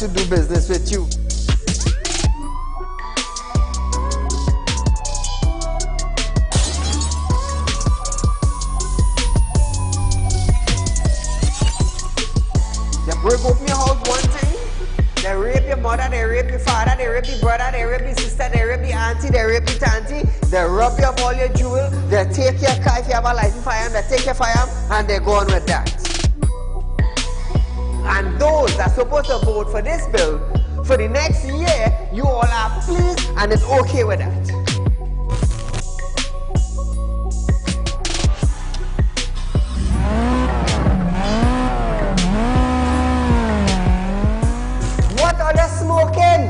to do business with you. They break open your house one time, they rape your mother, they rape your father, they rape your brother, they rape your sister, they rape your auntie, they rape your auntie, they rob you of all your jewels, they take your car if you have a license firearm, they take your firearm, and they go on with that. And those that are supposed to vote for this bill, for the next year, you all are pleased and it's okay with that. What are they smoking?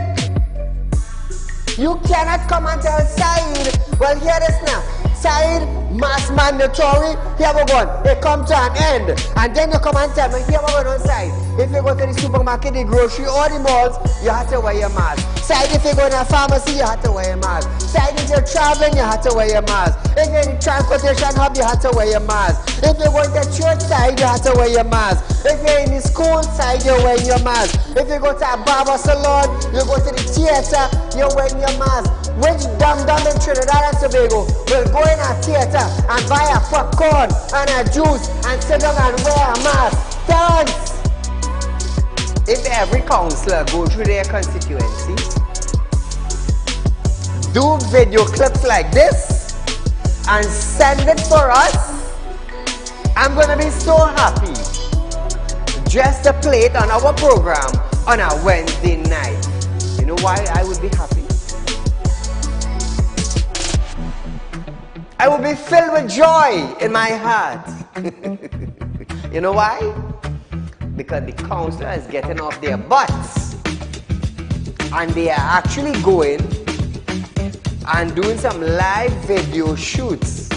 You cannot come and tell Saieed, well, hear this now. Saieed, mass mandatory, here we go. It come to an end. And then you come and tell me, here we go on side. If you go to the supermarket, the grocery, or the malls, you have to wear your mask. Saieed, if you go to a pharmacy, you have to wear your mask. Saieed, if you're traveling, you have to wear your mask. If you're in the transportation hub, you have to wear your mask. If you're going to church side, you have to wear your mask. If you're in the school side, you're wearing your mask. If you go to a barber salon, you go to the theater, you're wearing your mask. Which dum-dum in Trinidad and Tobago will go in a theater and buy a popcorn and a juice and sit down and wear a mask? Thanks! If every councillor go through their constituency, do video clips like this and send it for us, I'm gonna be so happy just to play it on our program on a Wednesday night. You know why I would be happy? I will be filled with joy in my heart. You know why? Because the councillor is getting off their butts and they are actually going and doing some live video shoots.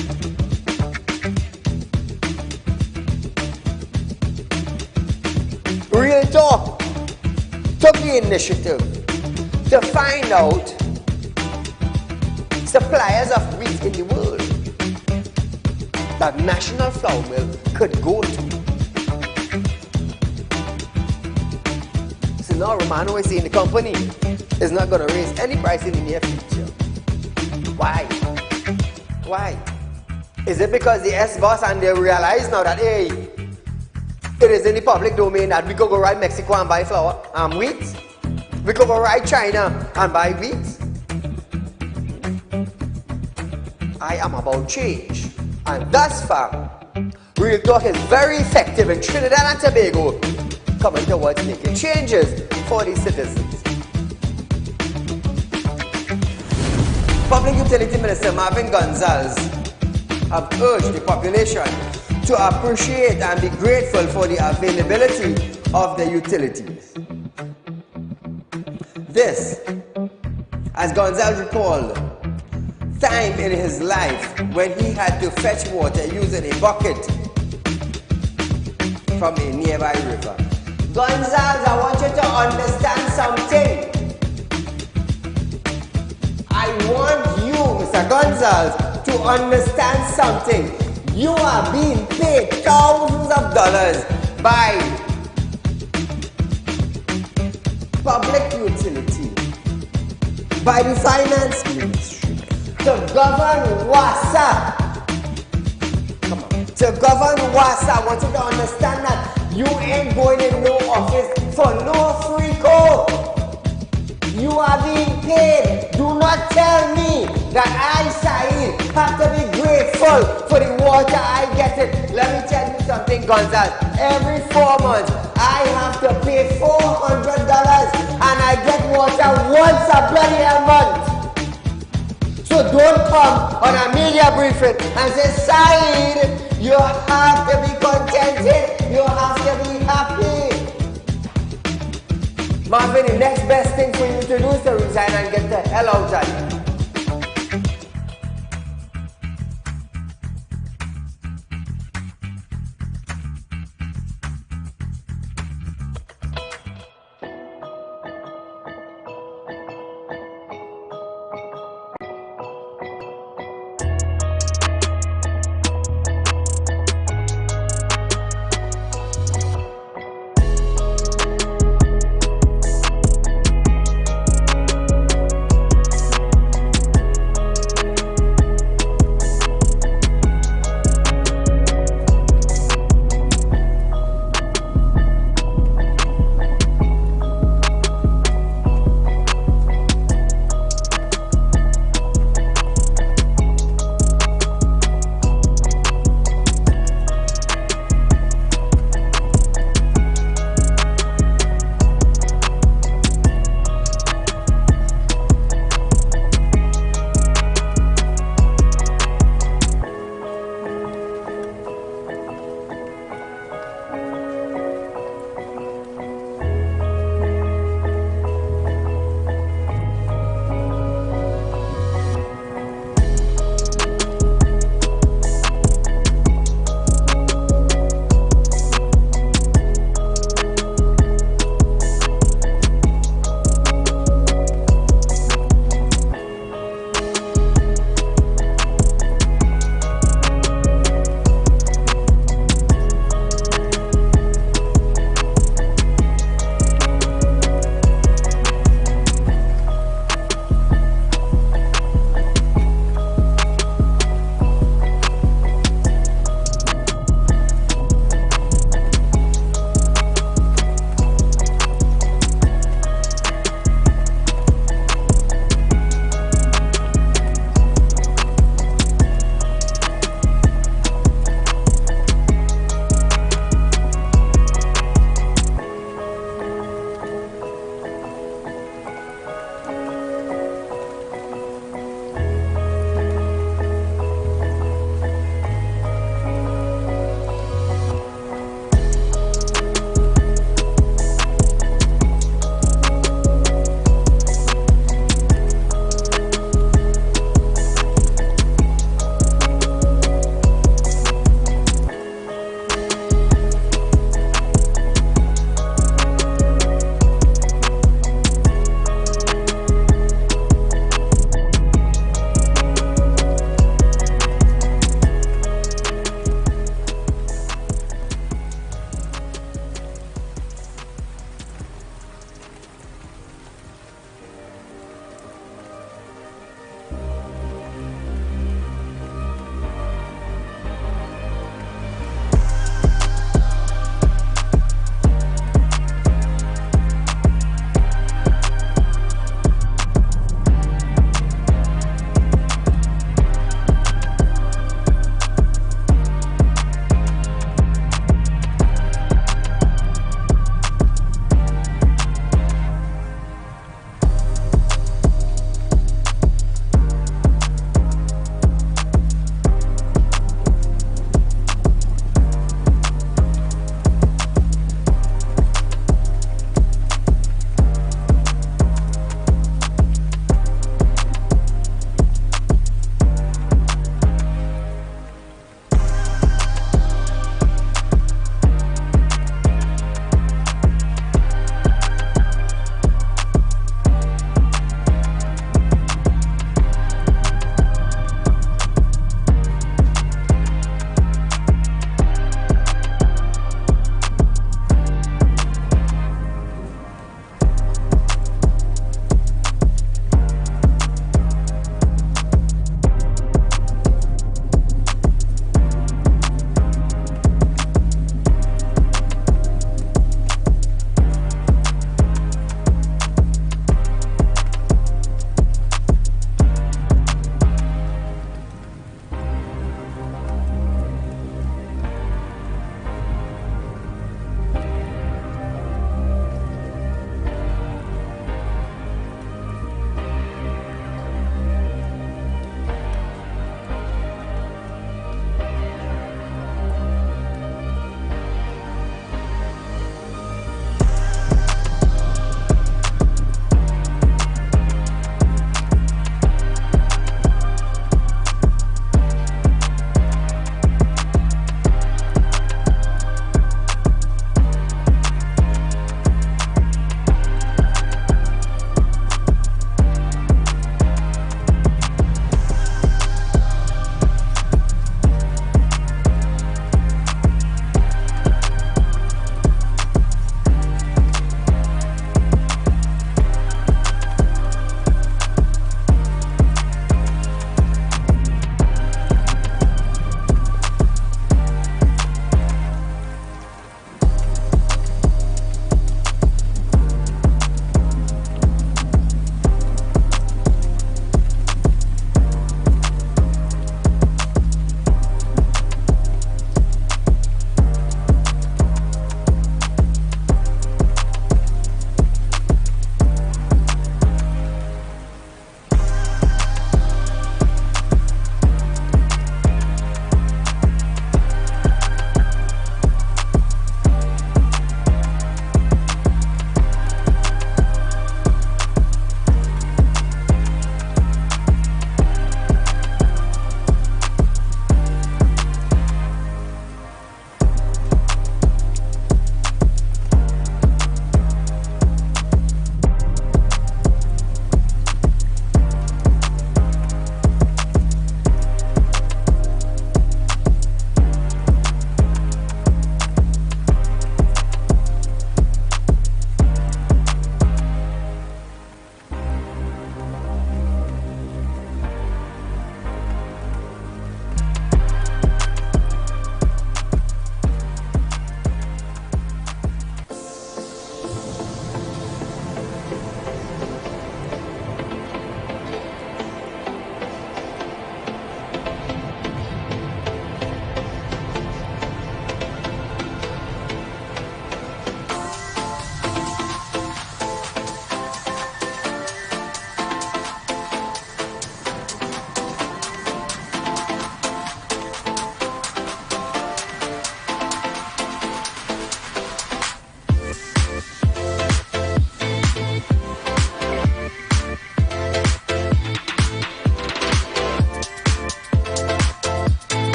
Real Talk took the initiative to find out suppliers of wheat in the world that National Flour Mill could go to. So now Romano is saying the company is not going to raise any price in the near future. Why? Why? Is it because the S-boss and they realize now that, hey, it is in the public domain that we could go right Mexico and buy flour and wheat? We could go right China and buy wheat? I am about change. And thus far, Real Talk is very effective in Trinidad and Tobago, coming towards making changes for the citizens. Public Utility Minister Marvin Gonzalez have urged the population to appreciate and be grateful for the availability of the utilities. This, as Gonzalez recalled, time in his life when he had to fetch water using a bucket from a nearby river. Gonzalez, I want you to understand something. I want you, Mr. Gonzalez, to understand something. You are being paid thousands of dollars by public utility, by the finance ministry, to govern WASA. Come on. To govern WASA, I want you to understand that you ain't going in no office for no free code. You are being paid. Do not tell me that I, Saieed, have to be grateful for the water I get it. Let me tell you something, Gonzalez. Every 4 months, I have to pay $400 and I get water once a bloody month. So don't come on a media briefing and say, Saieed, you have to be contented. You have to be happy. Marvin, the next best thing for you to do is to resign and get the hell out of here.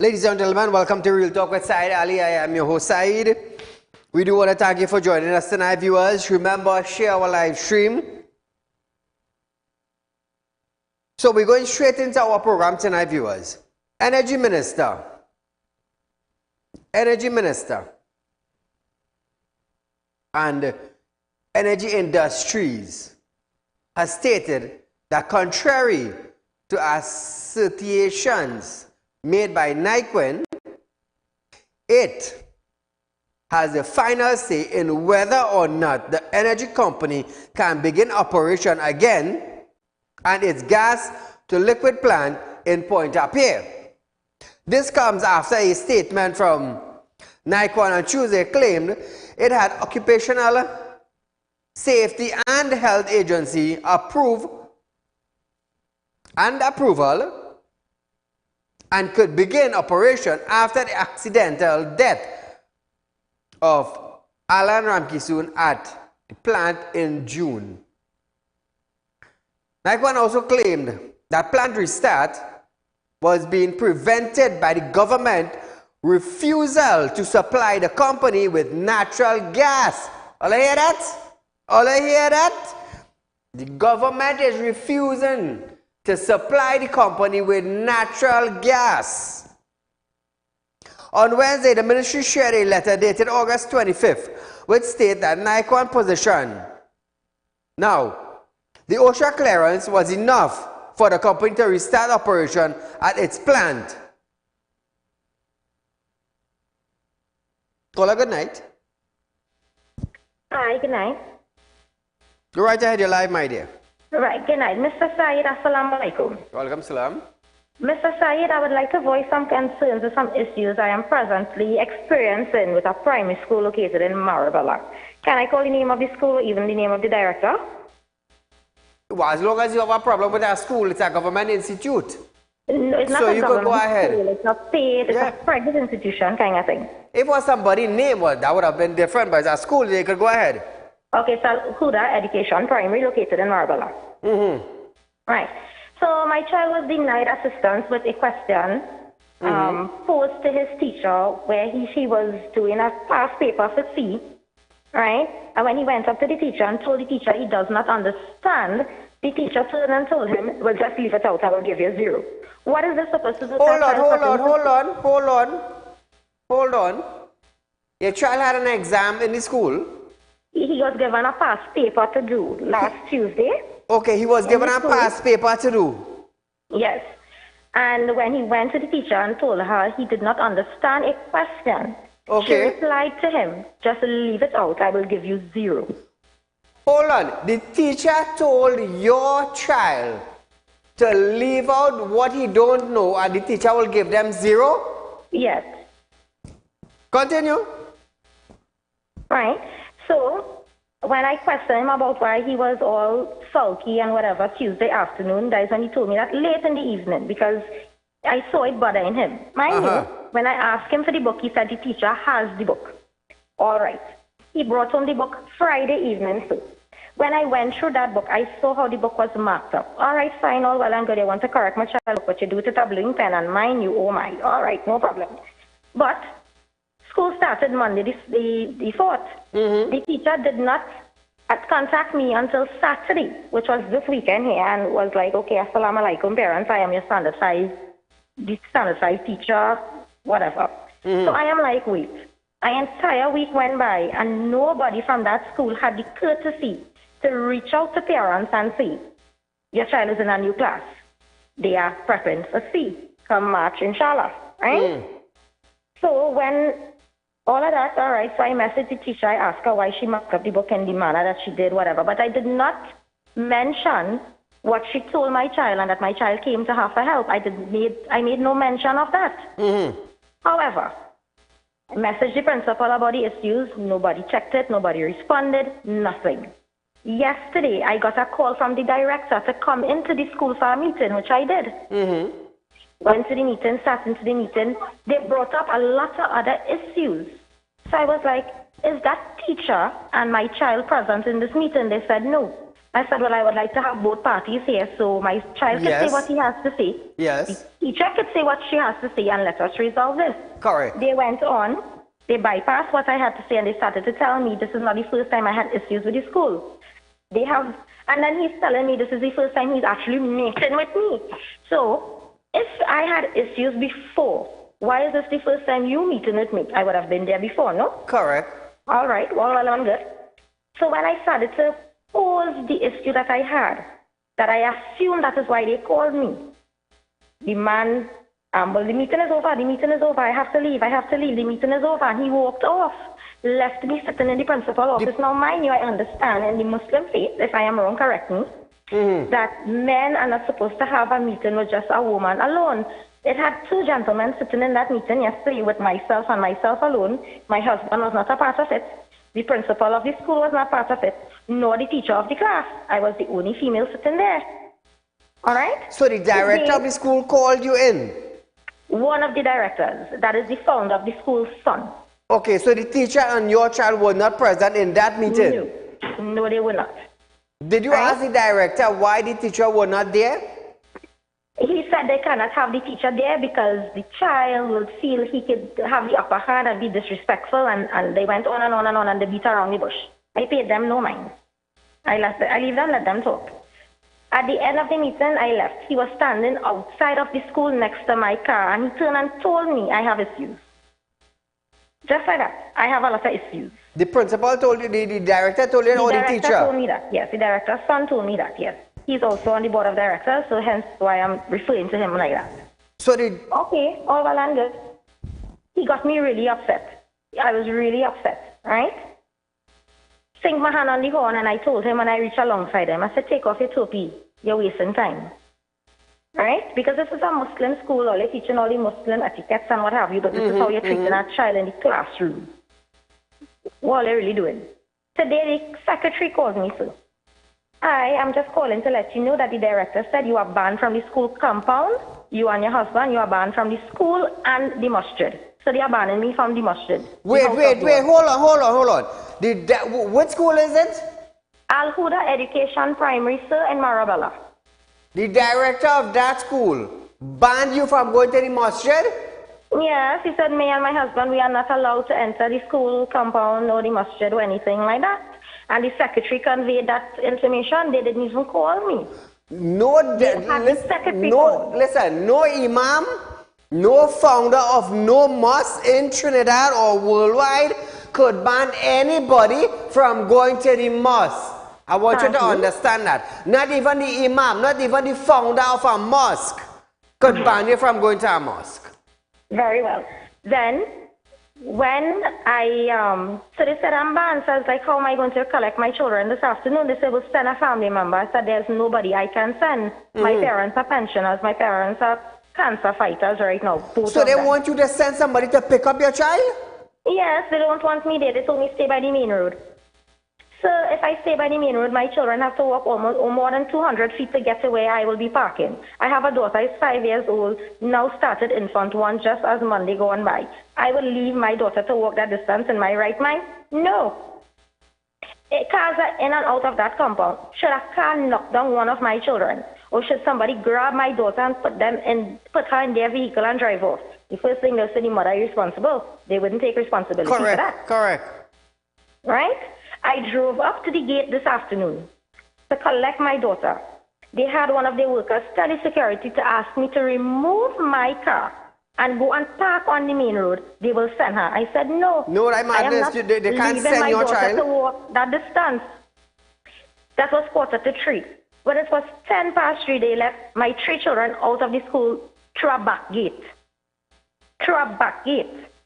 Ladies and gentlemen, welcome to Real Talk with Saieed Ali. I am your host, Saeed. We do want to thank you for joining us tonight, viewers. Remember, share our live stream. So we're going straight into our program tonight, viewers. Energy Minister and Energy Industries has stated that contrary to assertions made by NIQUIN, it has the final say in whether or not the energy company can begin operation again and its gas to liquid plant in Pointe-à-Pierre. This comes after a statement from NIQUIN on Tuesday claimed it had Occupational Safety and Health Agency approval and could begin operation after the accidental death of Alan Ramkisoon at the plant in June. NIQUIN also claimed that plant restart was being prevented by the government refusal to supply the company with natural gas. All I hear that? All I hear that? The government is refusing to supply the company with natural gas. On Wednesday, the ministry shared a letter dated August 25th, which stated that NIQUIN position. Now, the OSHA clearance was enough for the company to restart operation at its plant. Caller, good night. Hi, good night. Go right ahead, you're live, my dear. Right, good night. Mr. Saeed, assalamu alaikum. Welcome, salam. Mr. Saeed, I would like to voice some concerns with some issues I am presently experiencing with a primary school located in Maribela. Can I call the name of the school or even the name of the director? Well, as long as you have a problem with our school, it's a government institute. No, it's not so a you government could go ahead. school. It's not paid. It's a private institution kind of thing. If it was somebody's name, well, that would have been different, but it's a school, they could go ahead. Okay, so Huda Education Primary located in Maribela. Right. So my child was denied assistance with a question posed to his teacher where she was doing a past paper for C, right? And when he went up to the teacher and told the teacher he does not understand, the teacher turned and told him, well, just leave it out, I will give you 0. What is this supposed to do? Hold on. Your child had an exam in the school? He was given a past paper to do last Tuesday. Okay, he was given a past paper to do. Yes. And when he went to the teacher and told her he did not understand a question, she replied to him, just leave it out, I will give you 0. Hold on. The teacher told your child to leave out what he don't know and the teacher will give them 0? Yes. Continue. Right. So, when I questioned him about why he was all sulky and whatever Tuesday afternoon, that is when he told me that late in the evening because I saw it bothering him. Mind you, when I asked him for the book, he said the teacher has the book. All right. He brought home the book Friday evening. So when I went through that book, I saw how the book was marked up. All right, fine, all well and good. I want to correct my child, but you do it with a blinking pen and mind you, oh my. All right, no problem. But school started Monday, the 4th. The teacher did not contact me until Saturday, which was this weekend here, and was like, okay, assalamu alaikum, parents, I am your standard 5 teacher, whatever. So I am like, wait. An entire week went by, and nobody from that school had the courtesy to reach out to parents and say, your child is in a new class. They are prepping for C come March, inshallah, right? So when all of that, all right, so I messaged the teacher, I asked her why she marked up the book in the manner that she did, whatever, but I did not mention what she told my child and that my child came to her for help. I made no mention of that. However, I messaged the principal about the issues, nobody checked it, nobody responded, nothing. Yesterday, I got a call from the director to come into the school for a meeting, which I did. Went to the meeting, sat into the meeting. They brought up a lot of other issues. So I was like, is that teacher and my child present in this meeting? They said no. I said, well, I would like to have both parties here so my child can say what he has to say. Yes. The teacher could say what she has to say and let us resolve this. Correct. They went on, they bypassed what I had to say and they started to tell me this is not the first time I had issues with the school. They have, and then he's telling me this is the first time he's actually meeting with me. So, if I had issues before, why is this the first time you meeting with me? I would have been there before, no? Correct. All right, well, I'm good. So when I started to pose the issue that I had, that I assumed that is why they called me, the man, well, the meeting is over, I have to leave, the meeting is over, and he walked off, left me sitting in the principal office. Now, mind you, I understand in the Muslim faith, if I am wrong, correct me, that men are not supposed to have a meeting with just a woman alone. It had two gentlemen sitting in that meeting yesterday with myself and myself alone. My husband was not a part of it. The principal of the school was not part of it, nor the teacher of the class. I was the only female sitting there. All right? So the director of the school called you in? One of the directors. That is the founder of the school's son. Okay, so the teacher and your child were not present in that meeting? No, they were not. Did you ask the director why the teacher were not there? He said they cannot have the teacher there because the child would feel he could have the upper hand and be disrespectful, and they went on and on and on, and they beat around the bush. I paid them no mind. I leave them, let them talk. At the end of the meeting, I left. He was standing outside of the school next to my car, and he turned and told me I have issues. Just like that. I have a lot of issues. The principal told you, the director told you, or the teacher? The director told me that, yes. The director's son told me that, yes. He's also on the board of directors, so hence why I'm referring to him like that. So okay, all well and good. He got me really upset. I was really upset, right? Sink my hand on the horn, and I told him when I reached alongside him, I said, take off your topi. You're wasting time. Right? Because this is a Muslim school, all they're teaching all the Muslim etiquettes and what have you, but this is how you're treating a child in the classroom. What are they really doing? Today, the secretary called me, sir. I am just calling to let you know that the director said you are banned from the school compound. You and your husband, you are banned from the school and the masjid. So they are banning me from the masjid. Wait, hold on. What school is it? Al Huda Education Primary, sir, in Marabella. The director of that school banned you from going to the masjid? Yes, he said me and my husband, we are not allowed to enter the school compound or the masjid or anything like that. And the secretary conveyed that information. They didn't even call me. Listen, no imam, no founder of no mosque in Trinidad or worldwide could ban anybody from going to the mosque. I want you to understand that. Not even the imam, not even the founder of a mosque could ban you from going to a mosque. Very well. Then, when so they said I'm banned, so I was like, how am I going to collect my children this afternoon? They said, well, send a family member. I said, there's nobody I can send. My parents are pensioners. My parents are cancer fighters right now. So they want you to send somebody to pick up your child? Yes, they don't want me there. They told me stay by the main road. So if I stay by the main road, my children have to walk almost more than 200 feet to get to where I will be parking. I have a daughter, is 5 years old, now started infant one just as Monday gone by. I will leave my daughter to walk that distance in my right mind? No. Cars are in and out of that compound. Should a car knock down one of my children? Or should somebody grab my daughter and put her in their vehicle and drive off? The first thing they'll say, the mother is responsible. They wouldn't take responsibility for that. Correct. Right? I drove up to the gate this afternoon to collect my daughter. They had one of their workers tell the security to ask me to remove my car and go and park on the main road. They will send her. I said, no. No, I'm not. They can't send your child. To walk that distance. That was 2:45. When it was 3:10, they left my 3 children out of the school through a back gate.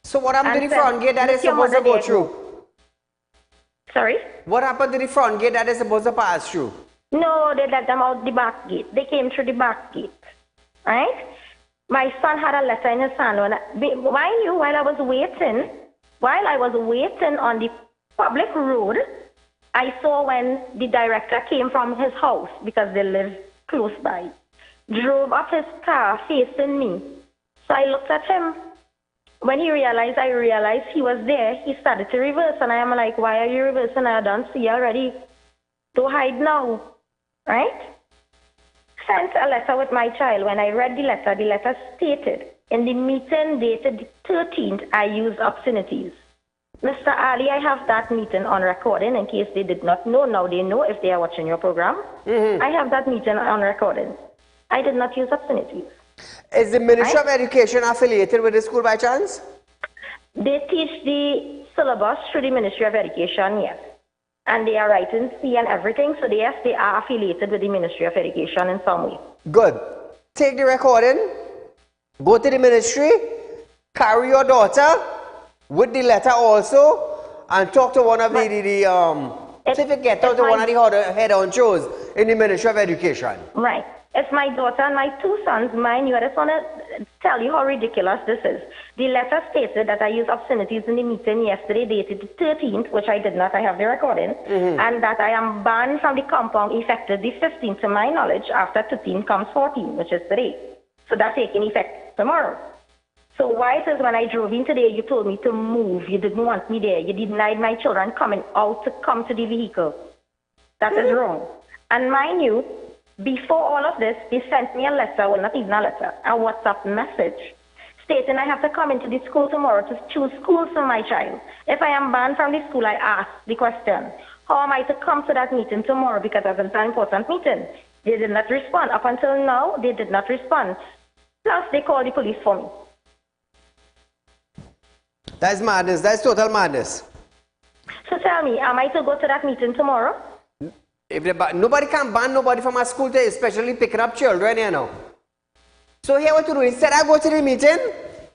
So what happened to the front gate that is supposed to go through? Sorry? What happened to the front gate that is supposed to pass through? No, they let them out the back gate. They came through the back gate. Right? My son had a letter in his hand. Mind you, while I was waiting on the public road, I saw when the director came from his house, because they live close by, drove up his car facing me. So I looked at him. When I realized he was there, he started to reverse. And I am like, why are you reversing? I don't see already. Don't hide now. right? Sent a letter with my child. When I read the letter stated, in the meeting dated the 13th, I used obscenities. Mr. Ali, I have that meeting on recording in case they did not know. Now they know if they are watching your program. I have that meeting on recording. I did not use obscenities. Is the Ministry of Education affiliated with the school by chance? They teach the syllabus through the Ministry of Education, yes. And they are writing C and everything, so yes, they are affiliated with the Ministry of Education in some way. Good. Take the recording, go to the ministry, carry your daughter with the letter also, and talk to one of the certificate, talk to one of the head honchos in the Ministry of Education. Right. It's my daughter and my two sons, mind you. I just want to tell you how ridiculous this is. The letter stated that I used obscenities in the meeting yesterday, dated the 13th, which I did not. I have the recording. And that I am banned from the compound effective the 15th, to my knowledge. After 13 comes 14, which is today. So that's taking effect tomorrow. So why it is when I drove in today, you told me to move. You didn't want me there. You denied my children coming out to come to the vehicle. That is wrong. And mind you, before all of this, they sent me a letter, well, not even a letter, a WhatsApp message stating I have to come into the school tomorrow to choose schools for my child. If I am banned from the school, I ask the question, how am I to come to that meeting tomorrow, because that's an important meeting? They did not respond. Up until now, they did not respond. Plus, they called the police for me. That's madness. That's total madness. So tell me, am I to go to that meeting tomorrow? If nobody can ban nobody from a school, to especially picking up children, you know. So here what to do, instead I go to the meeting,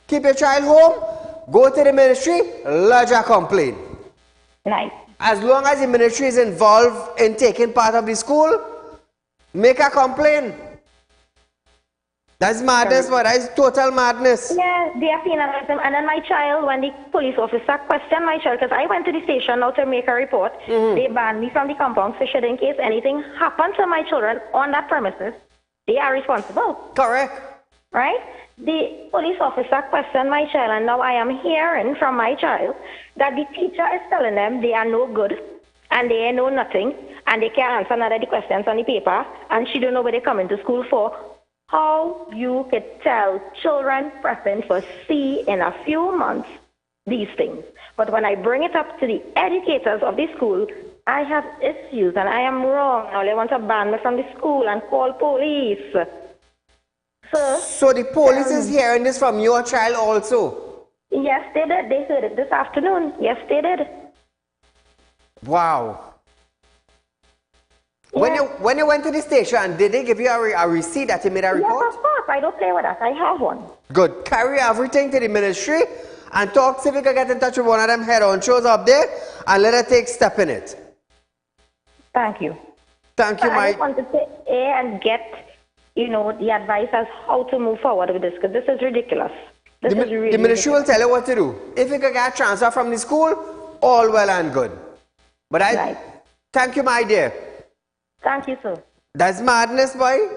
keep your child home, go to the ministry, lodge a complaint. Nice. As long as the ministry is involved in taking part of the school, make a complaint. That's madness, but that's total madness. Yeah, they are penalizing him. And then my child, when the police officer questioned my child, because I went to the station now to make a report, they banned me from the compound, so should in case anything happened to my children on that premises, they are responsible. Correct. Right? The police officer questioned my child, and now I am hearing from my child that the teacher is telling them they are no good, and they know nothing, and they can't answer none of the questions on the paper, and she don't know what they're coming to school for. How you could tell children prepping for C in a few months these things. But when I bring it up to the educators of the school, I have issues and I am wrong. Now they want to ban me from the school and call police. So the police is hearing this from your child also? Yes, they did. They heard it this afternoon. Yes, they did. Wow. Yeah. When you went to the station, did they give you a receipt that you made a report? Yes, of course. I don't play with that. I have one. Good. Carry everything to the ministry and talk, see if you can get in touch with one of them head honchos up there and let her take step in it. Thank you. Thank you, I Mike. just wanted to and get, the advice as how to move forward with this, because this is ridiculous. This is really the ministry ridiculous. will tell you what to do. If you can get a transfer from the school, all well and good. But Right. Thank you, my dear. Thank you, sir. That's madness, boy.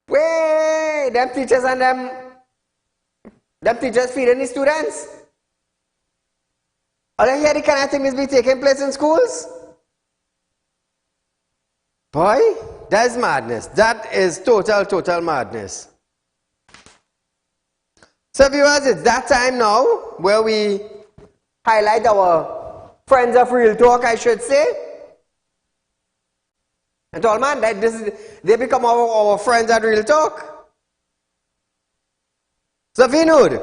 Wait, them teachers and them teachers feeding the students. All I hear the kind of thing is be taking place in schools. Boy, that's madness. That is total madness. So viewers, it's that time now where we highlight our friends of Real Talk, I should say. And all man, they become our friends at Real Talk. So Vinud,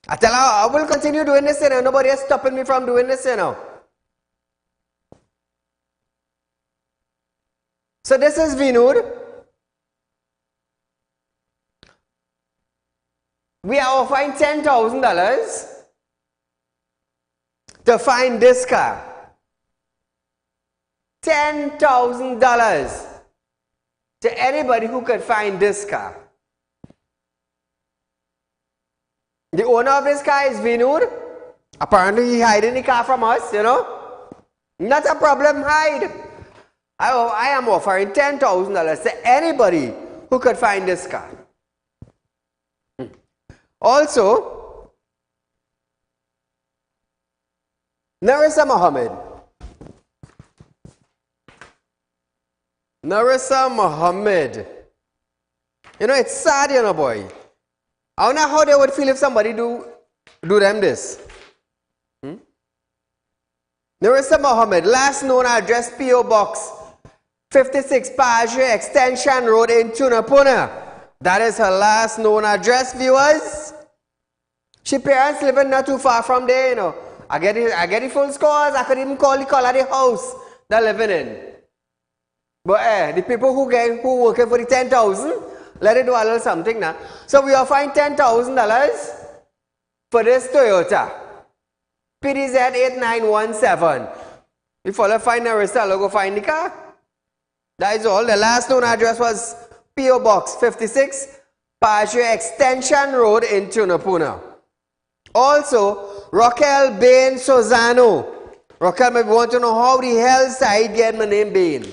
I tell her, I will continue doing this, nobody is stopping me from doing this, So this is Vinud. We are offering $10,000 to find this car. $10,000 to anybody who could find this car. The owner of this car is Vinud. Apparently he hiding the car from us, Not a problem, hide. I am offering $10,000 to anybody who could find this car. Also, Narissa Mohammed, Narissa Muhammad. You know, it's sad, you know, boy. I don't know how they would feel if somebody do them this. Narissa Muhammad, last known address P.O. Box 56 Pajre Extension Road in Tunapuna. That is her last known address, viewers. She parents living not too far from there, you know. I get the full scores. I could even call the house they're living in. But the people who working for the 10,000, let it do a little something now. So we are fined $10,000 for this Toyota PDZ 8917. If all find Narissa, go find the car. That is all. The last known address was P.O. Box 56 Pajre Extension Road in Tunapuna. Also, Raquel Bain Sozano. Raquel maybe want to know how the hell Saeed get my name Bain.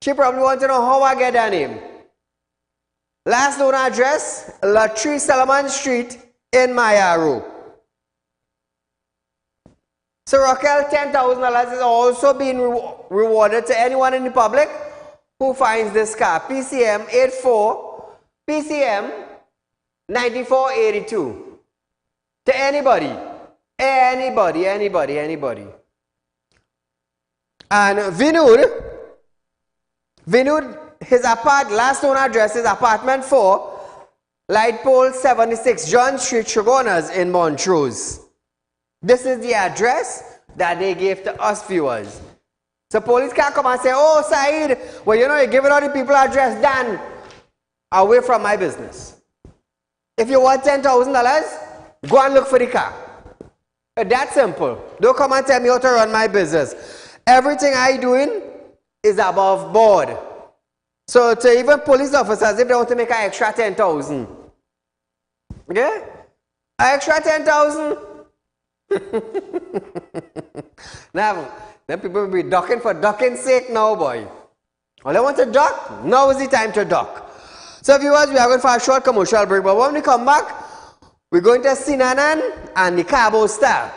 She probably want to know how I get that name. Last known address, Latrie Solomon Street in Mayaro. So Raquel, $10,000 is also being rewarded to anyone in the public who finds this car. PCM 84, PCM 9482. To anybody. And Vinud, his last known address is apartment 4, Light Pole 76, John Street, Chagonas in Montrose. This is the address that they gave to us viewers. So police can't come and say, oh, Saeed, well, you know, you're giving all the people address, Dan, away from my business. If you want $10,000, go and look for the car. That's simple. Don't come and tell me how to run my business. Everything I doing is above board. So to even police officers, if they want to make an extra 10,000, okay? An extra 10,000. Now, then people will be ducking for ducking's sake now, boy. All they want to duck, now is the time to duck. So viewers, we are going for a short commercial break, but when we come back, we're going to Sinanan and the Cabo Star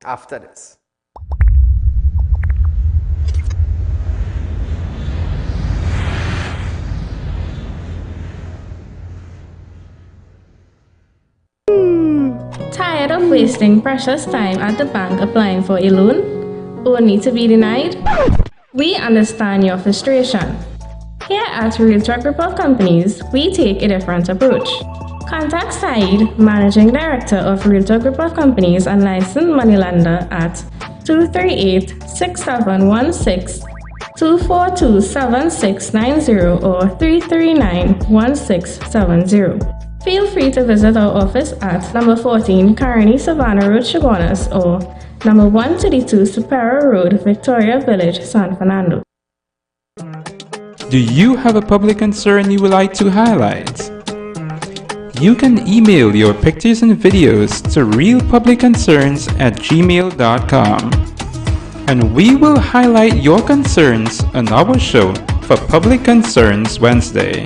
after this. Tired of wasting precious time at the bank applying for a loan, only to be denied? We understand your frustration. Here at Realtalk Group of Companies, we take a different approach. Contact Saeed, Managing Director of Realtalk Group of Companies and licensed moneylender at 238-6716, 242-7690 or 339-1670. Feel free to visit our office at number 14 Carney Savannah Road, Chaguanas, or number 132 Superior Road, Victoria Village, San Fernando. Do you have a public concern you would like to highlight? You can email your pictures and videos to realpublicconcerns@gmail.com, and we will highlight your concerns on our show for Public Concerns Wednesday.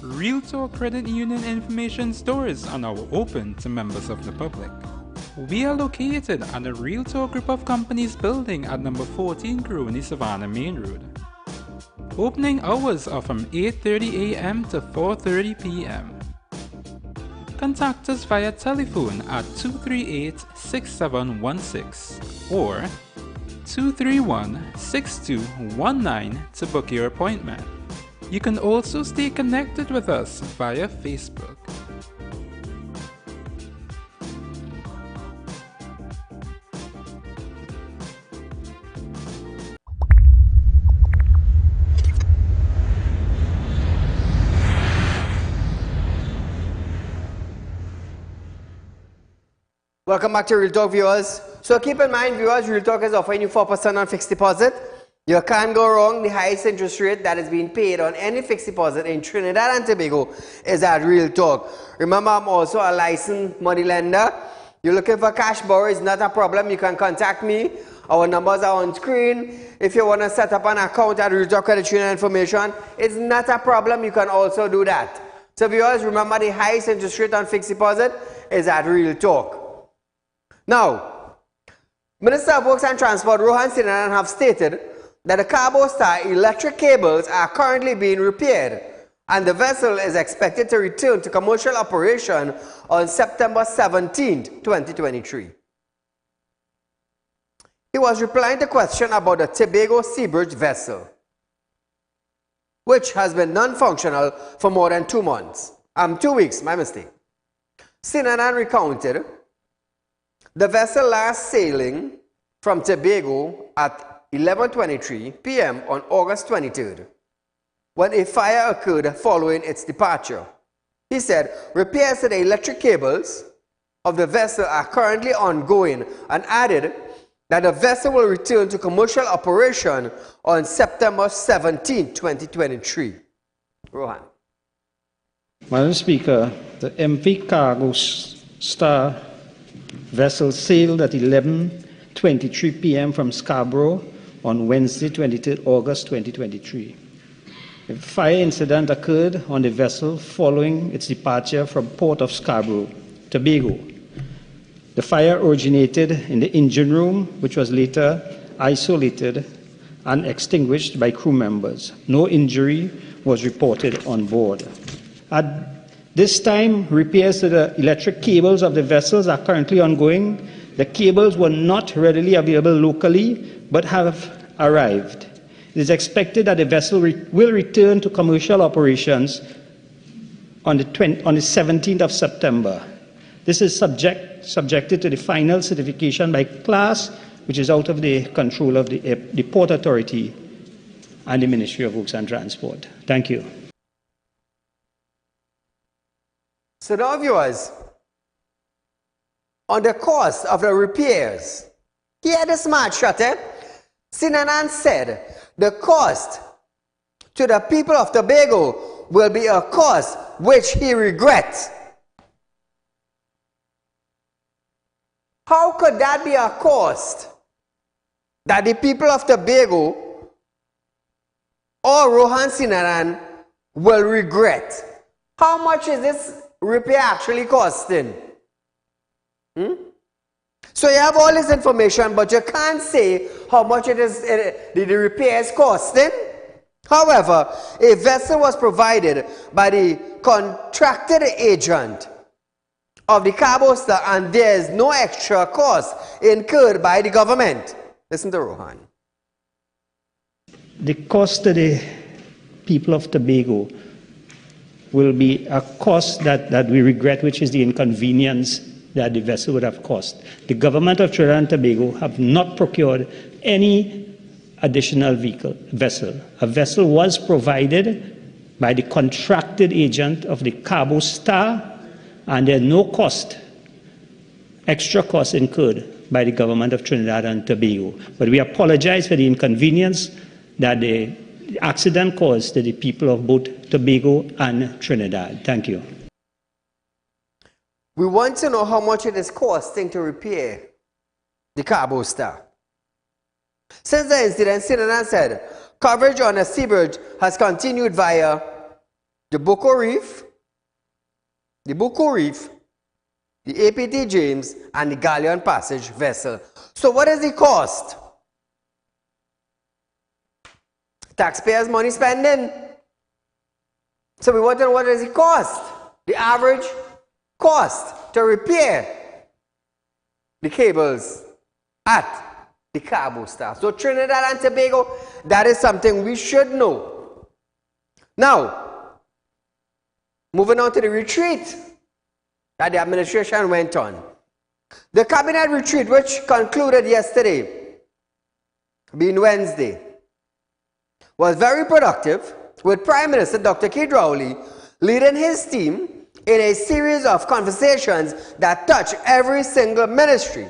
Realtalk Credit Union information stores are now open to members of the public. We are located at the Realtalk Group of Companies building at number 14 Crony Savannah Main Road. Opening hours are from 8:30 a.m. to 4:30 p.m. Contact us via telephone at 238-6716 or 231-6219 to book your appointment. You can also stay connected with us via Facebook. Welcome back to Real Talk, viewers. So keep in mind, viewers, Real Talk is offering you 4% on fixed deposit. You can't go wrong. The highest interest rate that is being paid on any fixed deposit in Trinidad and Tobago is at Real Talk. Remember, I'm also a licensed money lender. You're looking for cash borrow, it's not a problem. You can contact me. Our numbers are on screen. If you want to set up an account at Real Talk Credit Union information, it's not a problem. You can also do that. So viewers, remember the highest interest rate on fixed deposit is at Real Talk. Now, Minister of Works and Transport Rohan Sinanan have stated that the Cabo Star electric cables are currently being repaired and the vessel is expected to return to commercial operation on September 17, 2023. He was replying to a question about the Tobago Seabridge vessel, which has been non-functional for more than 2 months. 2 weeks, my mistake. Sinanan recounted the vessel last sailing from Tobago at 11:23 p.m. on August 23rd, when a fire occurred following its departure. He said repairs to the electric cables of the vessel are currently ongoing and added that the vessel will return to commercial operation on September 17, 2023. Rohan. Madam Speaker, the MV Cargo Star vessel sailed at 11:23 p.m. from Scarborough on Wednesday, 23 August 2023. A fire incident occurred on the vessel following its departure from Port of Scarborough, Tobago. The fire originated in the engine room, which was later isolated and extinguished by crew members. No injury was reported on board. At this time, repairs to the electric cables of the vessels are currently ongoing. The cables were not readily available locally, but have arrived. It is expected that the vessel will return to commercial operations on the 17th of September. This is subjected to the final certification by class, which is out of the control of the Port Authority and the Ministry of Works and Transport. Thank you. So now viewers, on the cost of the repairs, here the smart shot, Sinanan said the cost to the people of Tobago will be a cost which he regrets. How could that be a cost that the people of Tobago or Rohan Sinanan will regret? How much is this repair actually costing? So you have all this information, but you can't say how much it is the repair is costing. However, a vessel was provided by the contracted agent of the Cabo Star, and there is no extra cost incurred by the government. Listen to Rohan. The cost to the people of Tobago will be a cost that we regret, which is the inconvenience that the vessel would have cost. The government of Trinidad and Tobago have not procured any additional vessel. A vessel was provided by the contracted agent of the Cabo Star, and there are no extra costs incurred by the government of Trinidad and Tobago. But we apologize for the inconvenience that the accident caused to the people of both Tobago and Trinidad. Thank you. We want to know how much it is costing to repair the Cabo Star. Since the incident, Sinanan said coverage on the seabird has continued via the Bucco Reef, the APT James, and the Galleon Passage vessel. So what is the cost? Taxpayers' money spending. So we want to know what is the cost, the average cost to repair the cables at the Cabo Star. So Trinidad and Tobago, that is something we should know. Now, moving on to the retreat that the administration went on. The cabinet retreat, which concluded yesterday, being Wednesday, was very productive, with Prime Minister Dr. Keith Rowley leading his team in a series of conversations that touch every single ministry.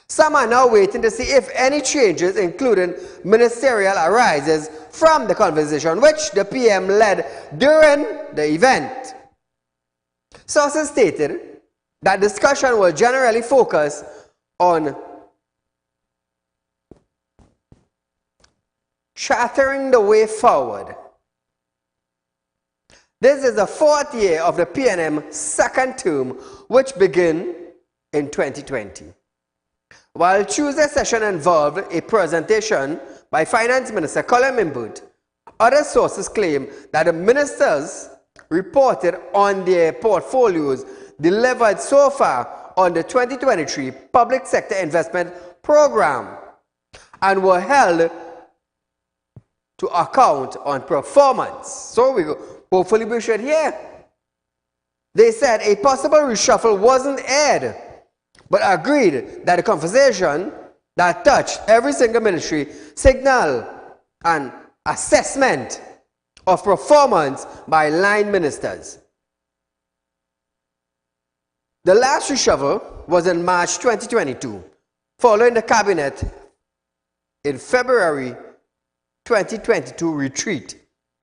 Some are now waiting to see if any changes, including ministerial, arises from the conversation which the PM led during the event. Sources stated that discussion will generally focus on charting the way forward. This is the 4th year of the PNM second term, which began in 2020. While Tuesday's session involved a presentation by Finance Minister Colin Mimbut, other sources claim that the ministers reported on their portfolios delivered so far on the 2023 Public Sector Investment Program and were held to account on performance. So hopefully we should hear. They said a possible reshuffle wasn't aired, but agreed that the conversation that touched every single ministry signal an assessment of performance by line ministers. The last reshuffle was in March 2022, following the cabinet in February 2022 retreat.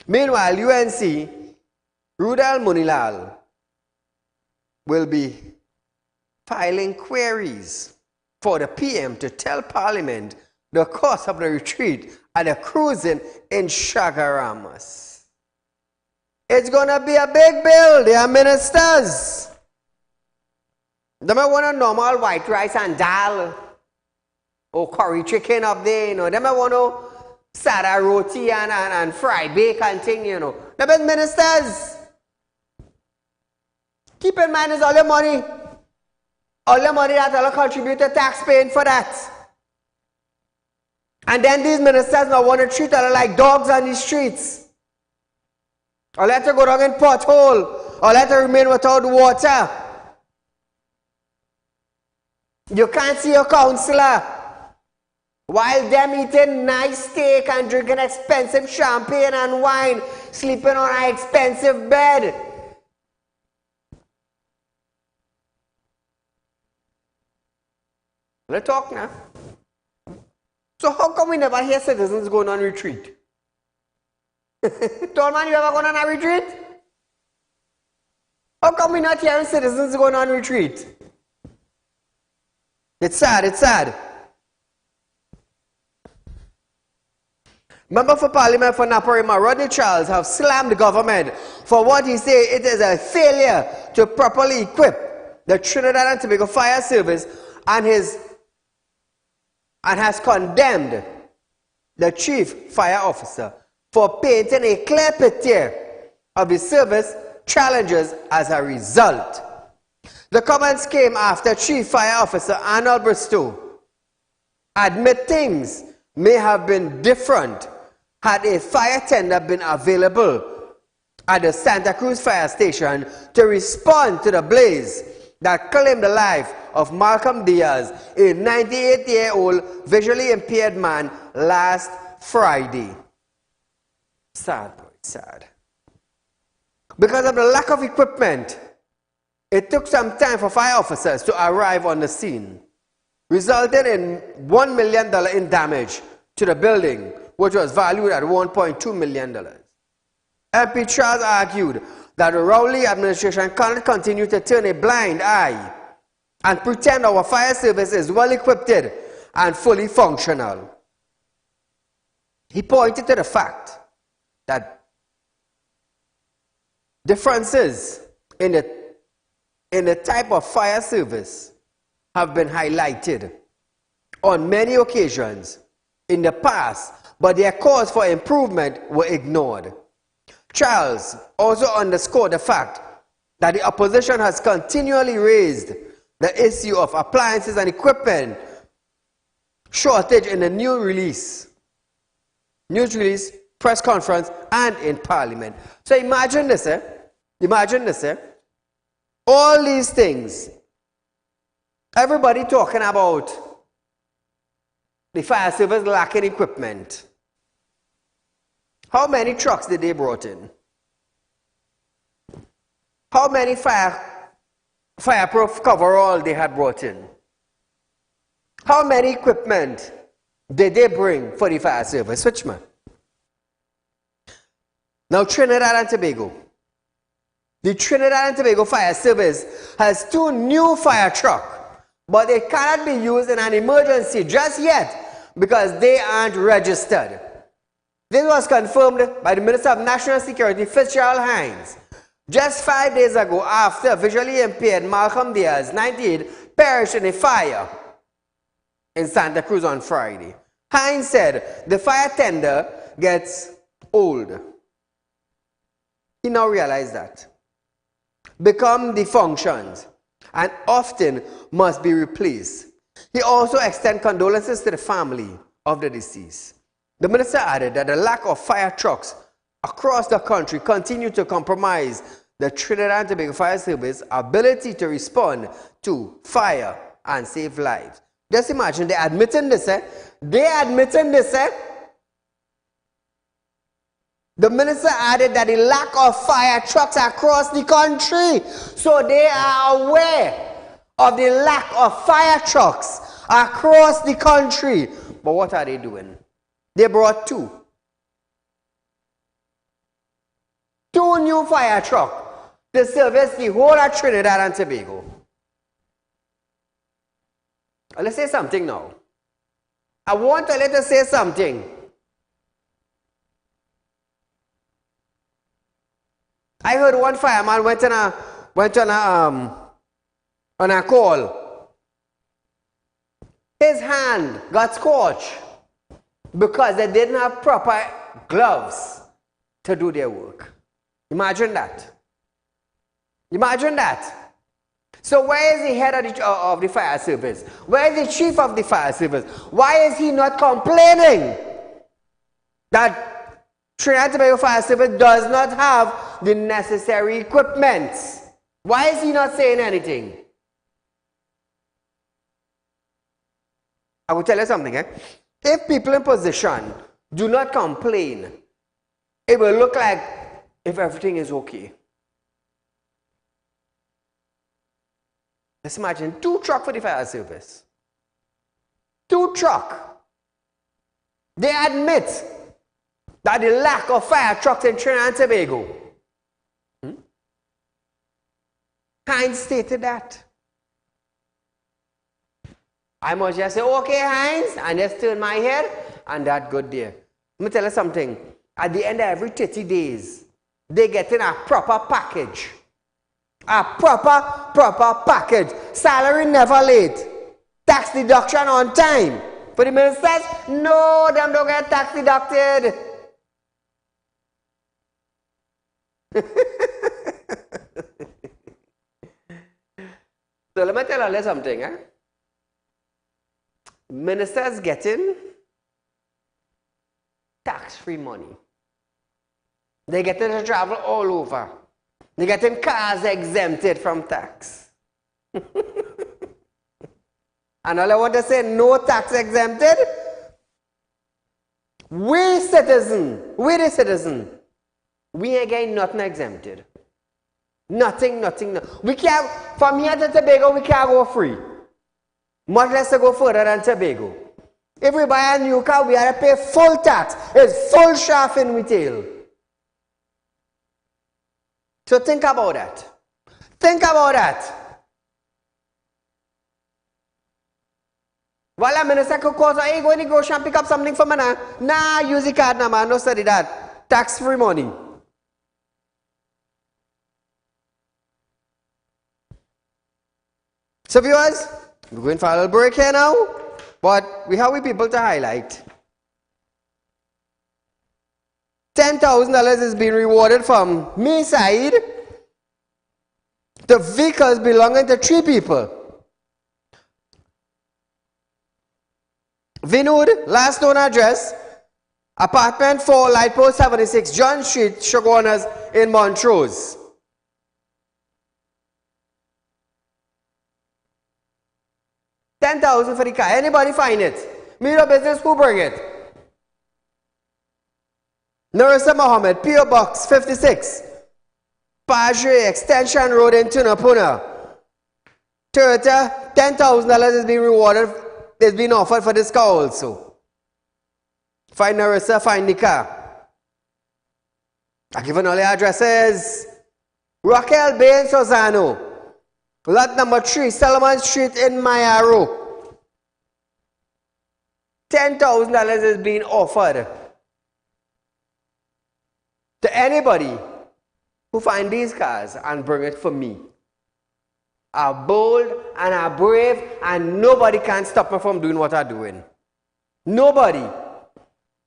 Meanwhile, UNC Rudal Munilal will be filing queries for the PM to tell Parliament the cause of the retreat and the cruising in Shagaramas. It's going to be a big bill. They are ministers. They might want a normal white rice and dal or curry chicken up there, you know. They might want to sada roti and fried bacon thing, you know. They're big ministers. Keep in mind, it's all your money. All the money that all contribute to tax paying for that. And then these ministers now want to treat us like dogs on the streets. Or let her go down in pothole. Or let her remain without water. You can't see your councillor. While them eating nice steak and drinking expensive champagne and wine, sleeping on an expensive bed. Let's talk now. So how come we never hear citizens going on retreat? Tall man, you ever gone on a retreat? How come we not hearing citizens going on retreat? It's sad, it's sad. Member for Parliament for Naparima, Rodney Charles, have slammed the government for what he says it is a failure to properly equip the Trinidad and Tobago Fire Service and has condemned the Chief Fire Officer for painting a clear picture of the service challenges as a result. The comments came after Chief Fire Officer Arnold Bristow admit things may have been different had a fire tender been available at the Santa Cruz Fire Station to respond to the blaze that claimed the life of Malcolm Diaz, a 98-year-old visually impaired man, last Friday. Sad, boy, sad. Because of the lack of equipment, it took some time for fire officers to arrive on the scene, resulting in $1 million in damage to the building, which was valued at $1.2 million. MP Charles argued that the Rowley administration cannot continue to turn a blind eye and pretend our fire service is well equipped and fully functional. He pointed to the fact that differences in the type of fire service have been highlighted on many occasions in the past, but their calls for improvement were ignored. Charles also underscored the fact that the opposition has continually raised the issue of appliances and equipment shortage in the news release, press conference, and in Parliament. So imagine this, Imagine this, all these things, everybody talking about the fire service lacking equipment. How many trucks did they brought in? How many fireproof coverall they had brought in? How many equipment did they bring for the fire service? Switchman. Now Trinidad and Tobago. The Trinidad and Tobago Fire Service has 2 new fire trucks, but they cannot be used in an emergency just yet because they aren't registered. This was confirmed by the Minister of National Security, Fitzgerald Hines, Just 5 days ago, after visually impaired Malcolm Diaz, 98, perished in a fire in Santa Cruz on Friday. Hines said the fire tender gets old. He now realized that. Become defunctions and often must be replaced. He also extended condolences to the family of the deceased. The minister added that the lack of fire trucks across the country continue to compromise the Trinidad and Tobago Fire Service ability to respond to fire and save lives. Just imagine, they're admitting this, The minister added that the lack of fire trucks across the country. So they are aware of the lack of fire trucks across the country. But what are they doing? They brought two. 2 new fire trucks to service the whole of Trinidad and Tobago. Let's say something now. I want to let us say something. I heard one fireman went on a call. His hand got scorched because they didn't have proper gloves to do their work. Imagine that. Imagine that. So where is the head of the fire service? Where is the chief of the fire service? Why is he not complaining that Trinidad and Tobago Fire Service does not have the necessary equipment? Why is he not saying anything? I will tell you something. If people in position do not complain, it will look like if everything is okay. Let's imagine 2 trucks for the fire service. 2 trucks. They admit that the lack of fire trucks in Trinidad and Tobago. Hines stated that. I must just say, okay, Hines, and just turn my head, and that good there. Let me tell you something. At the end of every 30 days, they get in a proper package. A proper package. Salary never late. Tax deduction on time. For the ministers, no, them don't get tax deducted. So let me tell you something. Ministers getting tax-free money. They getting to travel all over. They getting cars exempted from tax. And all I want to say, no tax exempted. We the citizen, we ain't getting nothing exempted. Nothing. We can't, from here to Tobago, we can't go free. Much less to go further than Tobago. If we buy a new car, we have to pay full tax. It's full shaft in retail. So think about that. Think about that. While a minister could call, hey, go in the grocery and pick up something for me now. Nah, use the card now, man. No study that. Tax-free money. So viewers, we're going for a little break here now. But we have people to highlight. $10,000 is being rewarded from me, Saieed. The vehicles belonging to 3 people. Vinod, last known address, apartment 4, Light Post 76, John Street, Shogunas in Montrose. $10,000 for the car. Anybody find it? Me your business, who bring it? Narissa Mohammed, P.O. Box 56, Pajre Extension Road in Tunapuna. Toyota, $10,000 is being rewarded, is being offered for this car also. Find Narissa, find the car. I give all the addresses. Raquel Bain Sozano, lot number 3, Solomon Street in Mayaro. $10,000 is being offered to anybody who find these cars and bring it for me are bold and are brave, and nobody can stop me from doing what I'm doing. Nobody.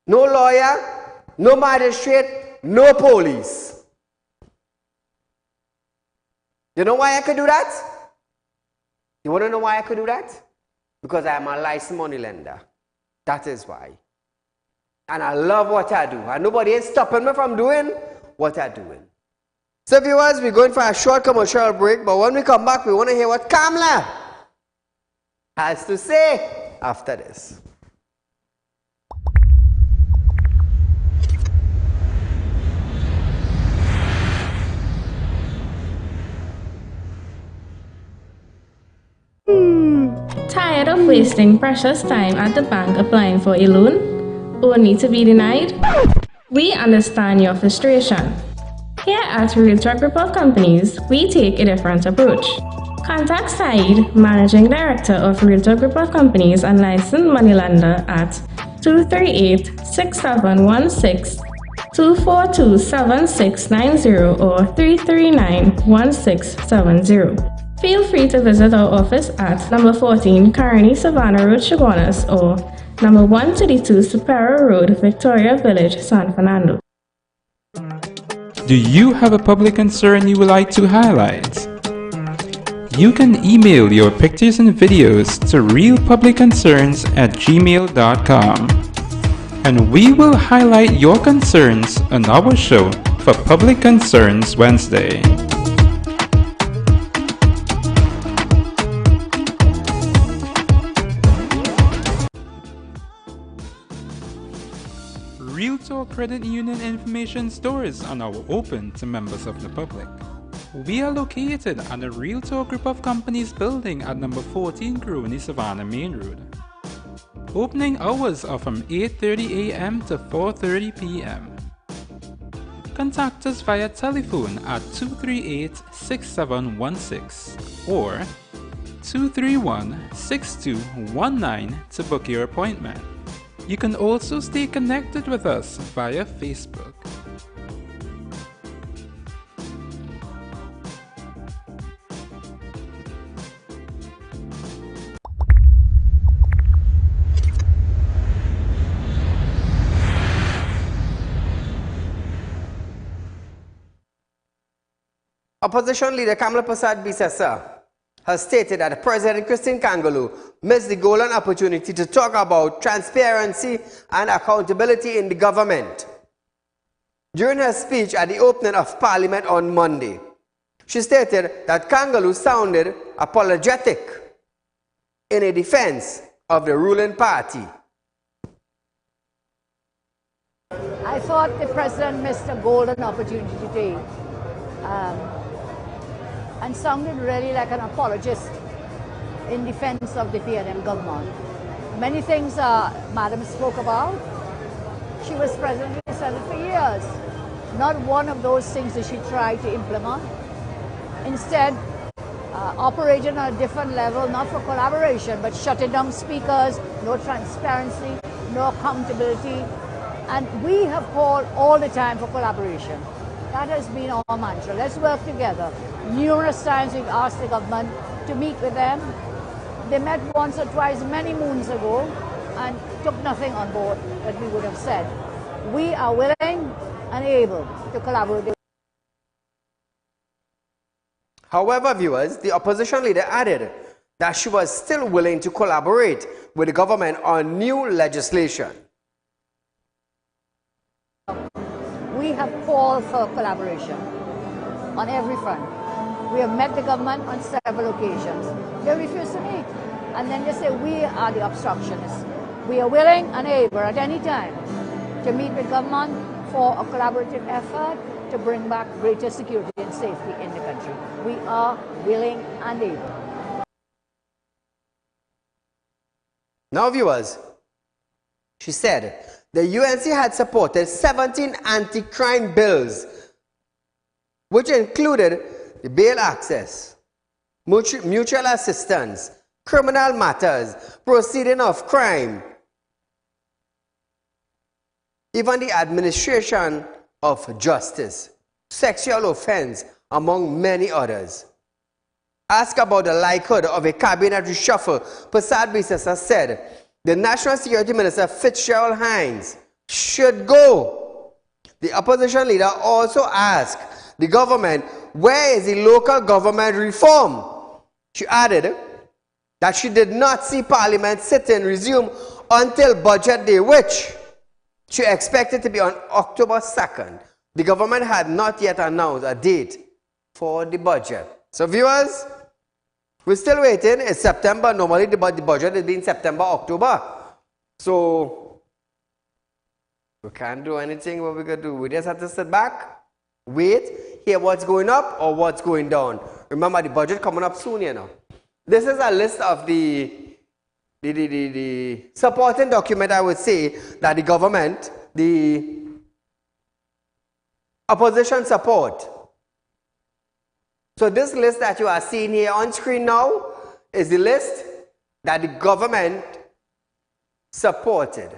No lawyer, no magistrate, no police. You know why I could do that? You want to know why I could do that? Because I am a licensed money lender. That is why. And I love what I do. And nobody is stopping me from doing what I'm doing. So viewers, we're going for a short commercial break, but when we come back, we want to hear what Kamla has to say after this. Tired of wasting precious time at the bank applying for a loan, only to be denied? We understand your frustration. Here at Realtor Group of Companies, we take a different approach. Contact Saieed, Managing Director of Realtor Group of Companies and Licensed Moneylender at 238-6716, 242-7690 or 339-1670. Feel free to visit our office at number 14 Carney Savannah Road, Chaguanas, or number 132 Superior Road, Victoria Village, San Fernando. Do you have a public concern you would like to highlight? You can email your pictures and videos to realpublicconcerns@gmail.com, and we will highlight your concerns on our show for Public Concerns Wednesday. Realtor Credit Union information stores are now open to members of the public. We are located at the Realtor Group of Companies building at number 14 Grooney Savannah Main Road. Opening hours are from 8:30 a.m. to 4:30 p.m. Contact us via telephone at 238-6716 or 231-6219 to book your appointment. You can also stay connected with us via Facebook. Opposition leader Kamla Prasad Bisesa has stated that President Christine Kangaloo missed the golden opportunity to talk about transparency and accountability in the government. During her speech at the opening of Parliament on Monday, she stated that Kangaloo sounded apologetic in a defense of the ruling party. I thought the president missed a golden opportunity today. And sounded really like an apologist in defense of the PNM government. Many things Madam spoke about. She was president of the Senate for years. Not one of those things that she tried to implement. Instead, operating on a different level, not for collaboration, but shutting down speakers, no transparency, no accountability. And we have called all the time for collaboration. That has been our mantra. Let's work together. Numerous times we've asked the government to meet with them. They met once or twice many moons ago and took nothing on board that we would have said. We are willing and able to collaborate. However, viewers, the opposition leader added that she was still willing to collaborate with the government on new legislation. We have called for collaboration on every front. We have met the government on several occasions. They refuse to meet. And then they say we are the obstructionists. We are willing and able at any time to meet with government for a collaborative effort to bring back greater security and safety in the country. We are willing and able. Now, viewers, she said the UNC had supported 17 anti-crime bills, which included the bail access, mutual assistance, criminal matters, proceeding of crime, even the administration of justice. sexual offense, among many others. Asked about the likelihood of a cabinet reshuffle, Prasad Bisasa said the National Security Minister Fitzgerald Hines should go. The opposition leader also asked the government, where is the local government reform? She added that she did not see Parliament sitting resume until Budget Day, which she expected to be on October 2nd. The government had not yet announced a date for the budget. So viewers, we're still waiting. It's September. Normally the budget is in September, October. So we can't do anything. What we can do? We just have to sit back, wait, hear what's going up or what's going down. Remember, the budget coming up soon, you know. This is a list of the supporting document, I would say, that the government, the opposition support. So this list that you are seeing here on screen now is the list that the government supported.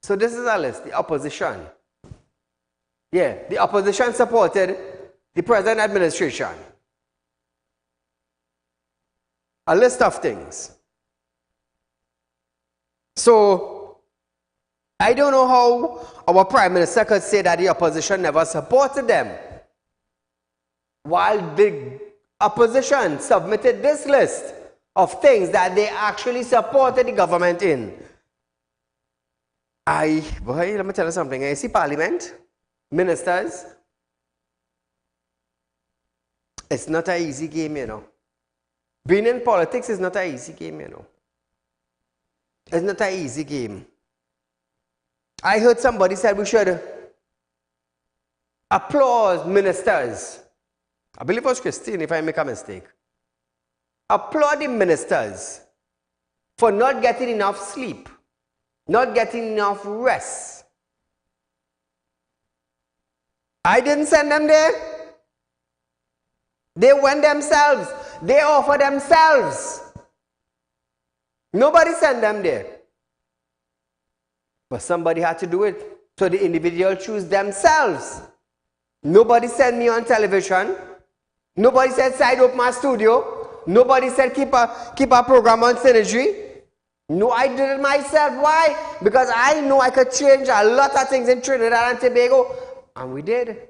So this is a list, the opposition. Yeah, the opposition supported the present administration. A list of things. So, I don't know how our Prime Minister could say that the opposition never supported them, while the opposition submitted this list of things that they actually supported the government in. Boy, let me tell you something. I see Parliament, ministers, it's not an easy game, you know. Being in politics is not an easy game, you know. It's not an easy game. I heard somebody said we should applaud ministers. I believe it was Christine, if I make a mistake. Applaud the ministers for not getting enough sleep, not getting enough rest. I didn't send them there. They went themselves. They offer themselves. Nobody sent them there. But somebody had to do it. So the individual choose themselves. Nobody sent me on television. Nobody said side up my studio. Nobody said keep a program on Synergy. No, I did it myself. Why? Because I know I could change a lot of things in Trinidad and Tobago. And we did.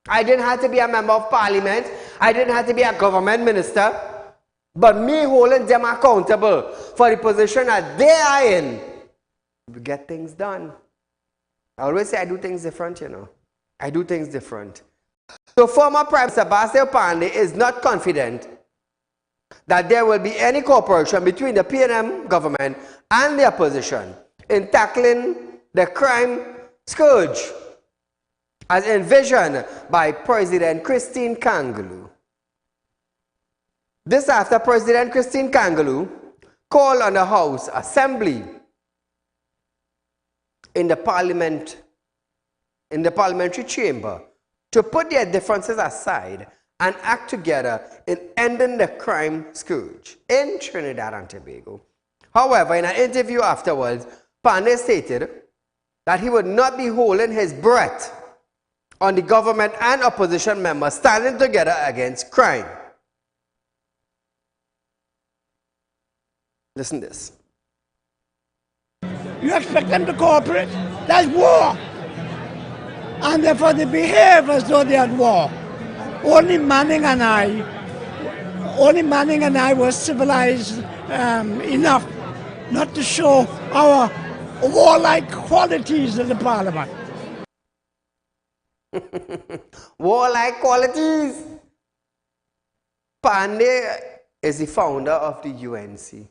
I didn't have to be a member of Parliament. I didn't have to be a government minister. But me holding them accountable for the position that they are in, we get things done. I always say I do things different, you know. I do things different. So former Prime Minister Basil Pandey is not confident that there will be any cooperation between the PNM government and the opposition in tackling the crime scourge as envisioned by President Christine Kangaloo. This after President Christine Kangaloo called on the House Assembly in the parliamentary chamber to put their differences aside and act together in ending the crime scourge in Trinidad and Tobago. However, in an interview afterwards, Pandey stated that he would not be holding his breath on the government and opposition members standing together against crime. Listen to this. You expect them to cooperate? That's war. And therefore they behave as though they are at war. Only Manning and I were civilized enough not to show our warlike qualities in the parliament. Warlike qualities. Pandey is the founder of the UNC.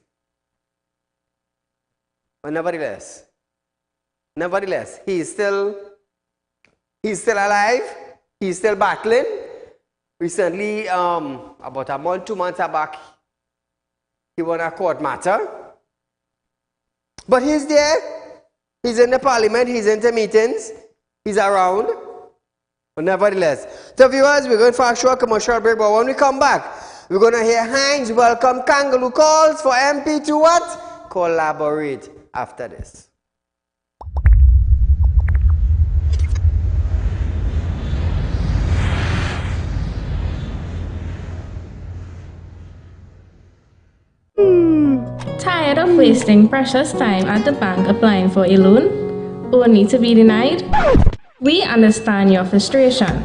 But nevertheless, he's still alive. He's still battling. Recently, about a month, 2 months back, he won a court matter. But he's there. He's in the parliament. He's into meetings. He's around. But nevertheless. So viewers, we're going for a short commercial break. But when we come back, we're going to hear Hines welcome Kangaloo calls for MP to what? Collaborate after this. Tired of wasting precious time at the bank applying for a loan, only to be denied? We understand your frustration.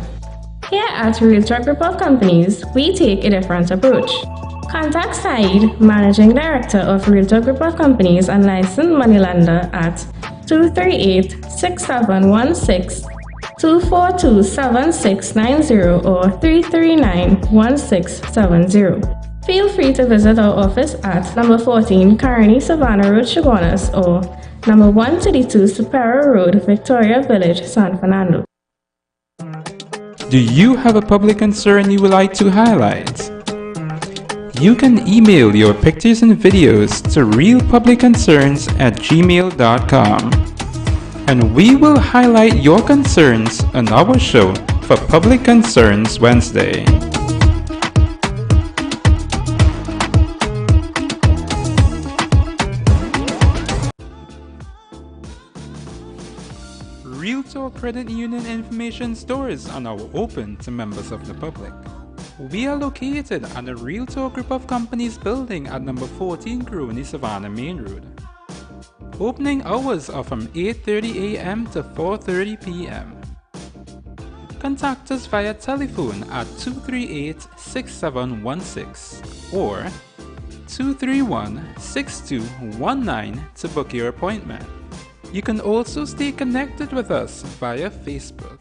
Here at Realtalk Group of Companies, we take a different approach. Contact Saieed, Managing Director of Realtalk Group of Companies and licensed moneylender at 238-6716, 242-7690 or 339-1670. Feel free to visit our office at number 14 Carney Savannah Road, Chaguanas, or number 132 Superior Road, Victoria Village, San Fernando. Do you have a public concern you would like to highlight? You can email your pictures and videos to realpublicconcerns@gmail.com, and we will highlight your concerns on our show for Public Concerns Wednesday. Realtalk Credit Union information stores are now open to members of the public. We are located at the Realtalk Group of Companies building at number 14 Crony Savannah Main Road. Opening hours are from 8:30 a.m. to 4:30 p.m. Contact us via telephone at 238-6716 or 231-6219 to book your appointment. You can also stay connected with us via Facebook.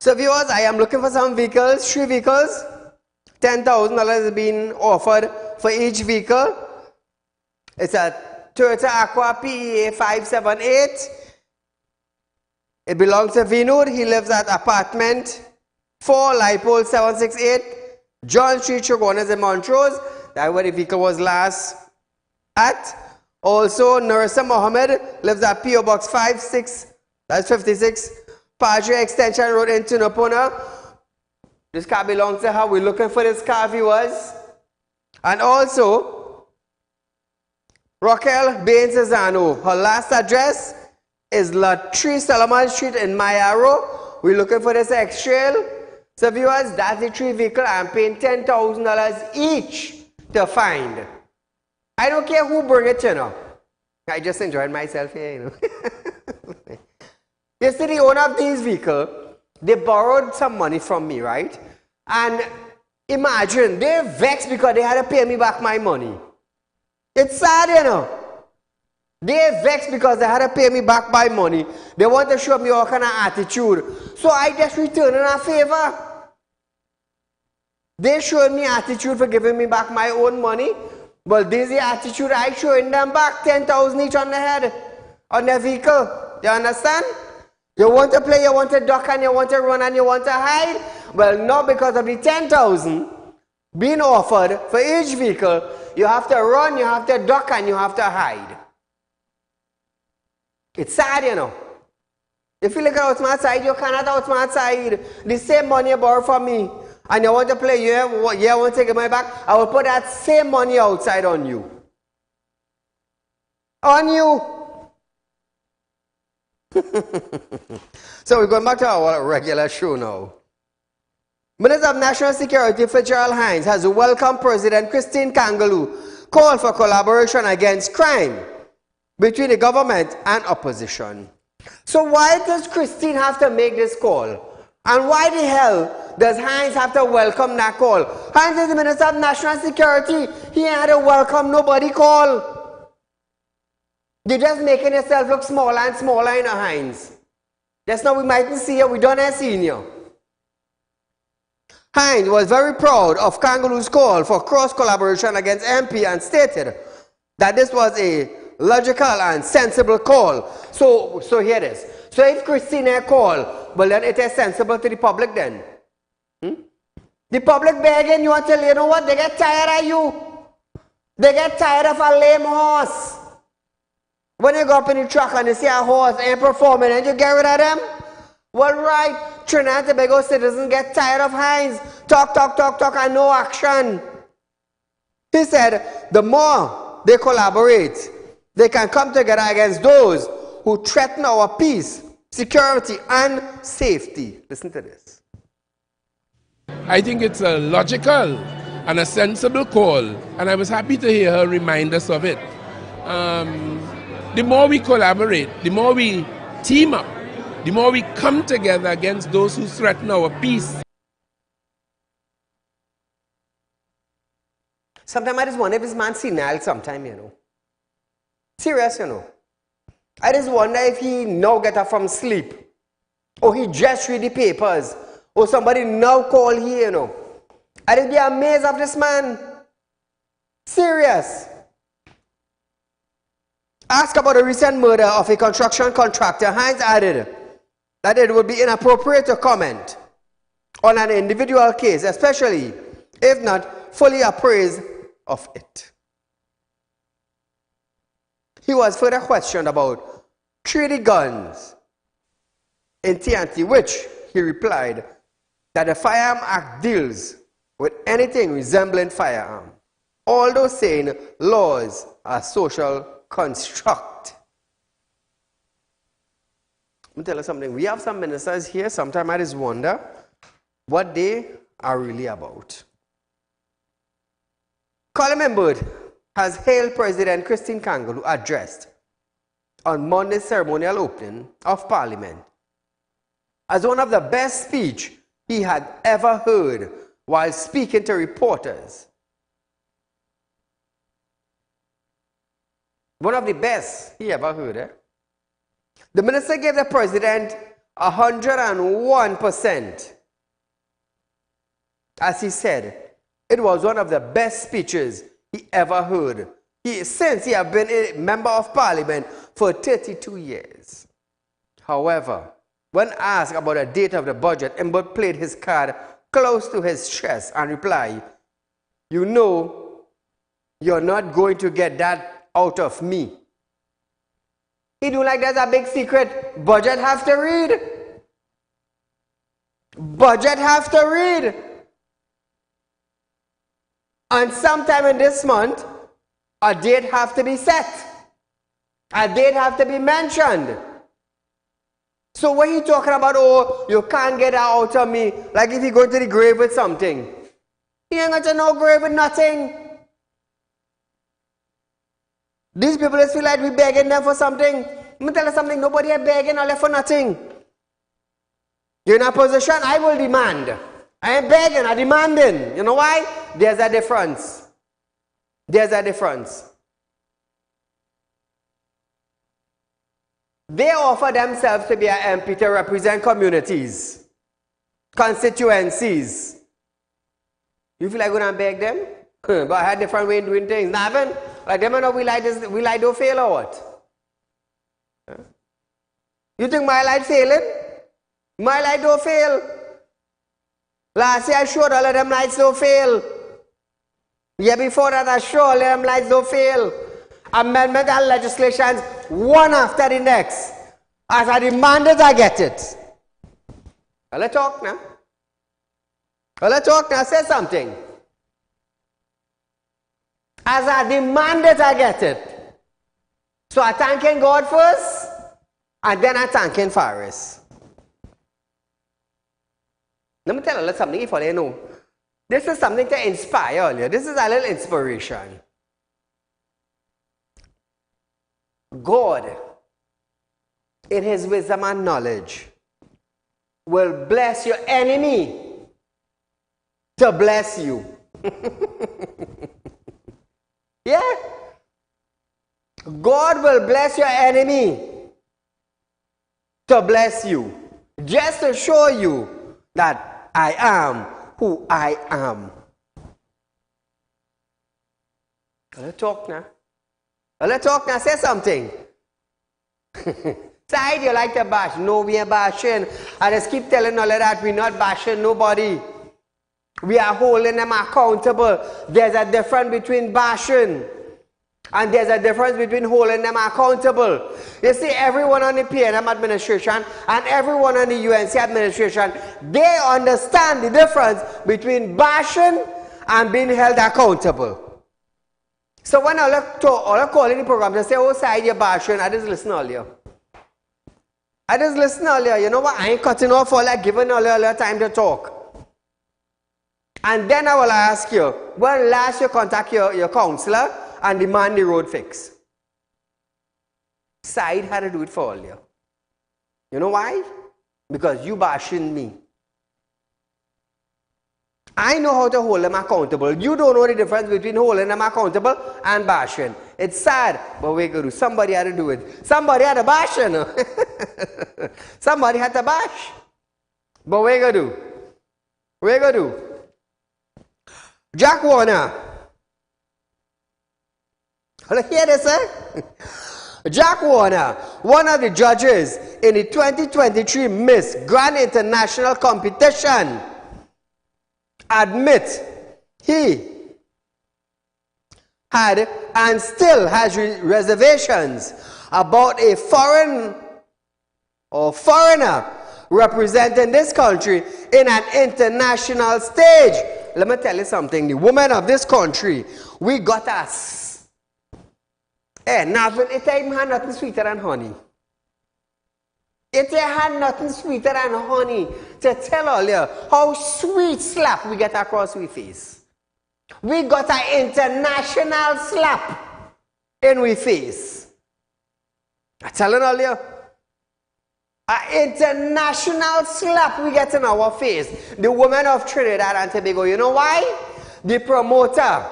So viewers, I am looking for some vehicles, 3 vehicles. $10,000 has been offered for each vehicle. It's a Toyota Aqua PEA 578. It belongs to Vinod. He lives at apartment 4, Lipole 768, John Street, Chaguanas in Montrose. That's where the vehicle was last at. Also, Nursa Mohammed lives at PO Box 56, Padre Extension Road in Tunapuna. This car belongs to her. We're looking for this car, viewers. And also, Raquel Bain Cezano. Her last address is La 3 Solomon Street in Mayaro. We're looking for this X-Trail. So viewers, that's the 3 vehicles. I'm paying $10,000 each to find. I don't care who bring it, you know. I just enjoyed myself here, you know. You see, the owner of these vehicles, they borrowed some money from me, right? And imagine, they're vexed because they had to pay me back my money. It's sad, you know. They're vexed because they had to pay me back my money. They want to show me all kind of attitude. So I just return in a favor. They showed me attitude for giving me back my own money. Well, this is the attitude I showing them back. 10,000 each on the head, on their vehicle. You understand? You want to play, you want to duck, and you want to run, and you want to hide. Well, not because of the 10,000 being offered for each vehicle. You have to run, you have to duck, and you have to hide. It's sad, you know. If you look at outsmart side, you cannot outsmart side. The same money you borrow from me, and you want to play, you want to get my back, I will put that same money outside on you. On you. So we're going back to our regular show now. Minister of National Security Fitzgerald Hines has welcomed President Christine Kangaloo call for collaboration against crime between the government and opposition. So why does Christine have to make this call? And why the hell does Hines have to welcome that call? Hines is the Minister of National Security. He ain't had to welcome nobody call. You're just making yourself look smaller and smaller, you know, Hines. Just now we mightn't see you, we don't have seen you. Hines was very proud of Kangaloo's call for cross-collaboration against MP and stated that this was a logical and sensible call. So here it is. So if Christina called, well then it is sensible to the public then. The public begging you until, you know what, they get tired of you. They get tired of a lame horse. When you go up in the truck and you see a horse ain't performing and you get rid of them, well, right, Trinidad and Tobago citizens get tired of Hines. Talk, and no action. He said, the more they collaborate, they can come together against those who threaten our peace, security, and safety. Listen to this. I think it's a logical and a sensible call, and I was happy to hear her remind us of it. The more we collaborate, the more we team up, the more we come together against those who threaten our peace. Sometimes I just wonder if this man senile sometime, you know. Serious, you know. I just wonder if he now get up from sleep, or he just read the papers, or somebody now call here, you know. I just be amazed of this man. Serious. Ask about the recent murder of a construction contractor. Hines added that it would be inappropriate to comment on an individual case, especially if not fully appraised of it. He was further questioned about 3D guns in TNT, which he replied that the Firearm Act deals with anything resembling firearm, although saying laws are social construct. Let me tell you something. We have some ministers here. Sometimes I just wonder what they are really about. Colin Members has hailed President Christine Kangal, who addressed on Monday's ceremonial opening of Parliament, as one of the best speeches he had ever heard while speaking to reporters. One of the best he ever heard. Eh? The minister gave the president 101%. As he said, it was one of the best speeches he ever heard. Since he had been a member of parliament for 32 years. However, when asked about the date of the budget, Mbud played his card close to his chest and replied, "You know, you're not going to get that out of me." He do like that's a big secret. Budget have to read. Budget have to read. And sometime in this month, a date have to be set. A date have to be mentioned. So when you talking about, oh, you can't get that out of me, like if you go to the grave with something. You ain't got to no grave with nothing. These people just feel like we begging them for something. Let me tell you something, nobody is begging or left for nothing. You're in a position, I will demand. I ain't begging, I'm demanding. You know why? There's a difference. There's a difference. They offer themselves to be an MP to represent communities, constituencies. You feel like going to beg them? But I had different way of doing things. Nothing. Like them and we like this, we like don't fail or what? You think my light failing? My light don't fail. Last year I showed all of them lights don't fail. Year before that I showed all of them lights don't fail. Amendment and legislations one after the next. As I demand it, I get it. Let's talk now. Let's talk now. Say something. As I demand it, I get it. So I thanking God first, and then I thanking Faris. Let me tell you something if you know. This is something to inspire you. This is a little inspiration. God, in his wisdom and knowledge, will bless your enemy to bless you. Yeah? God will bless your enemy to bless you. Just to show you that I am who I am. Let's talk now. Let's talk now. Say something. Saieed, you like to bash. No, we are bashing. I just keep telling all of that. We're not bashing nobody. We are holding them accountable. There's a difference between bashing and there's a difference between holding them accountable. You see, everyone on the PNM administration and everyone on the UNC administration, they understand the difference between bashing and being held accountable. So when all I call in the program, they say, oh, Saieed, you're bashing. I just listen earlier. You know what? I ain't cutting off all that, giving all your time to talk. And then I will ask you, when last you contact your counselor and demand the road fix? Saieed had to do it for all you. You know why? Because you bashing me. I know how to hold them accountable. You don't know the difference between holding them accountable and bashing. It's sad, but we're going to do. Somebody had to do it. Somebody had to bash, you know. Somebody had to bash. But we're going to do. We're going to do. Jack Warner. Hear this, eh? Jack Warner, one of the judges in the 2023 Miss Grand International competition, admit he had and still has reservations about a foreigner representing this country in an international stage. Let me tell you something. The women of this country, we got us. Nothing. It ain't had nothing sweeter than honey. It had nothing sweeter than honey to tell all you how sweet slap we get across we face. We got an international slap in we face. I'm telling all you. An international slap we get in our face. The women of Trinidad and Tobago. You know why? The promoter,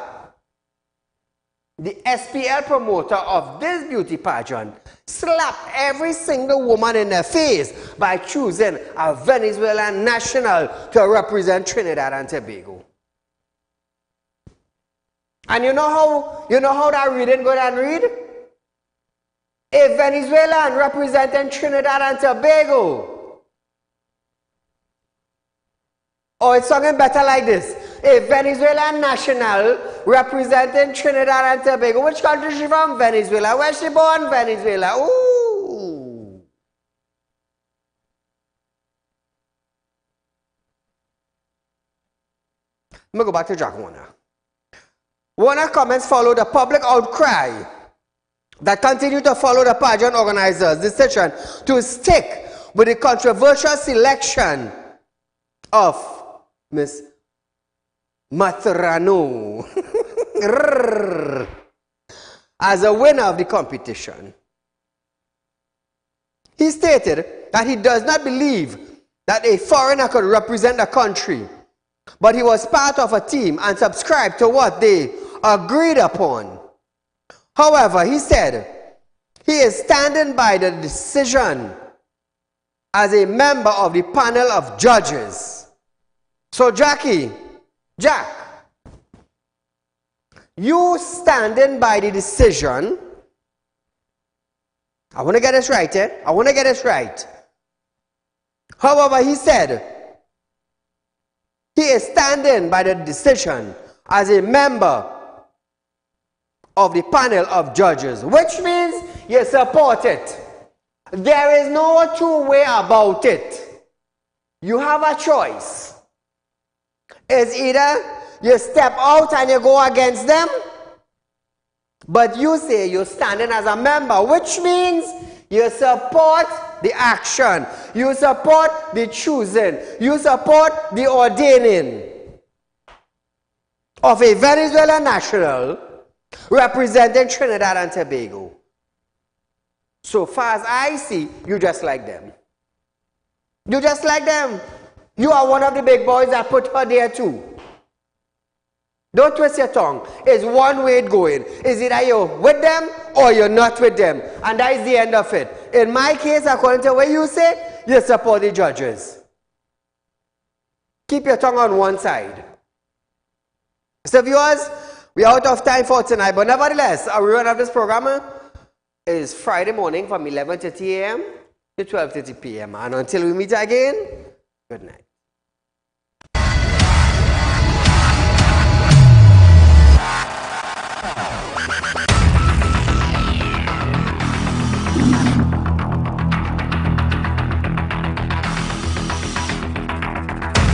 the SPL promoter of this beauty pageant, slapped every single woman in their face by choosing a Venezuelan national to represent Trinidad and Tobago. And you know how that reading go and read? A Venezuelan representing Trinidad and Tobago. Or it's something better like this. A Venezuelan national representing Trinidad and Tobago. Which country is she from? Venezuela. Where's she born? Venezuela. Ooh. Let me go back to Jack Warner. Warner comments followed a public outcry that continued to follow the pageant organizers' decision to stick with the controversial selection of Miss Materano as a winner of the competition. He stated that he does not believe that a foreigner could represent the country, but he was part of a team and subscribed to what they agreed upon. However, he said he is standing by the decision as a member of the panel of judges. So Jack, you standing by the decision. I want to get this right, I want to get this right. However, he said he is standing by the decision as a member of the panel of judges, which means you support it. There is no two-way about it. You have a choice. It's either you step out and you go against them, but you say you're standing as a member, which means you support the action, you support the choosing, you support the ordaining of a Venezuelan national representing Trinidad and Tobago. So far as I see, you just like them. You just like them. You are one of the big boys that put her there too. Don't twist your tongue. It's one way it going. Is either you're with them or you're not with them. And that is the end of it. In my case, according to what you say, you support the judges. Keep your tongue on one side. So viewers, we are out of time for tonight. But nevertheless, our rerun of this program is Friday morning from 11:30 a.m. to 12:30 p.m. And until we meet again, good night.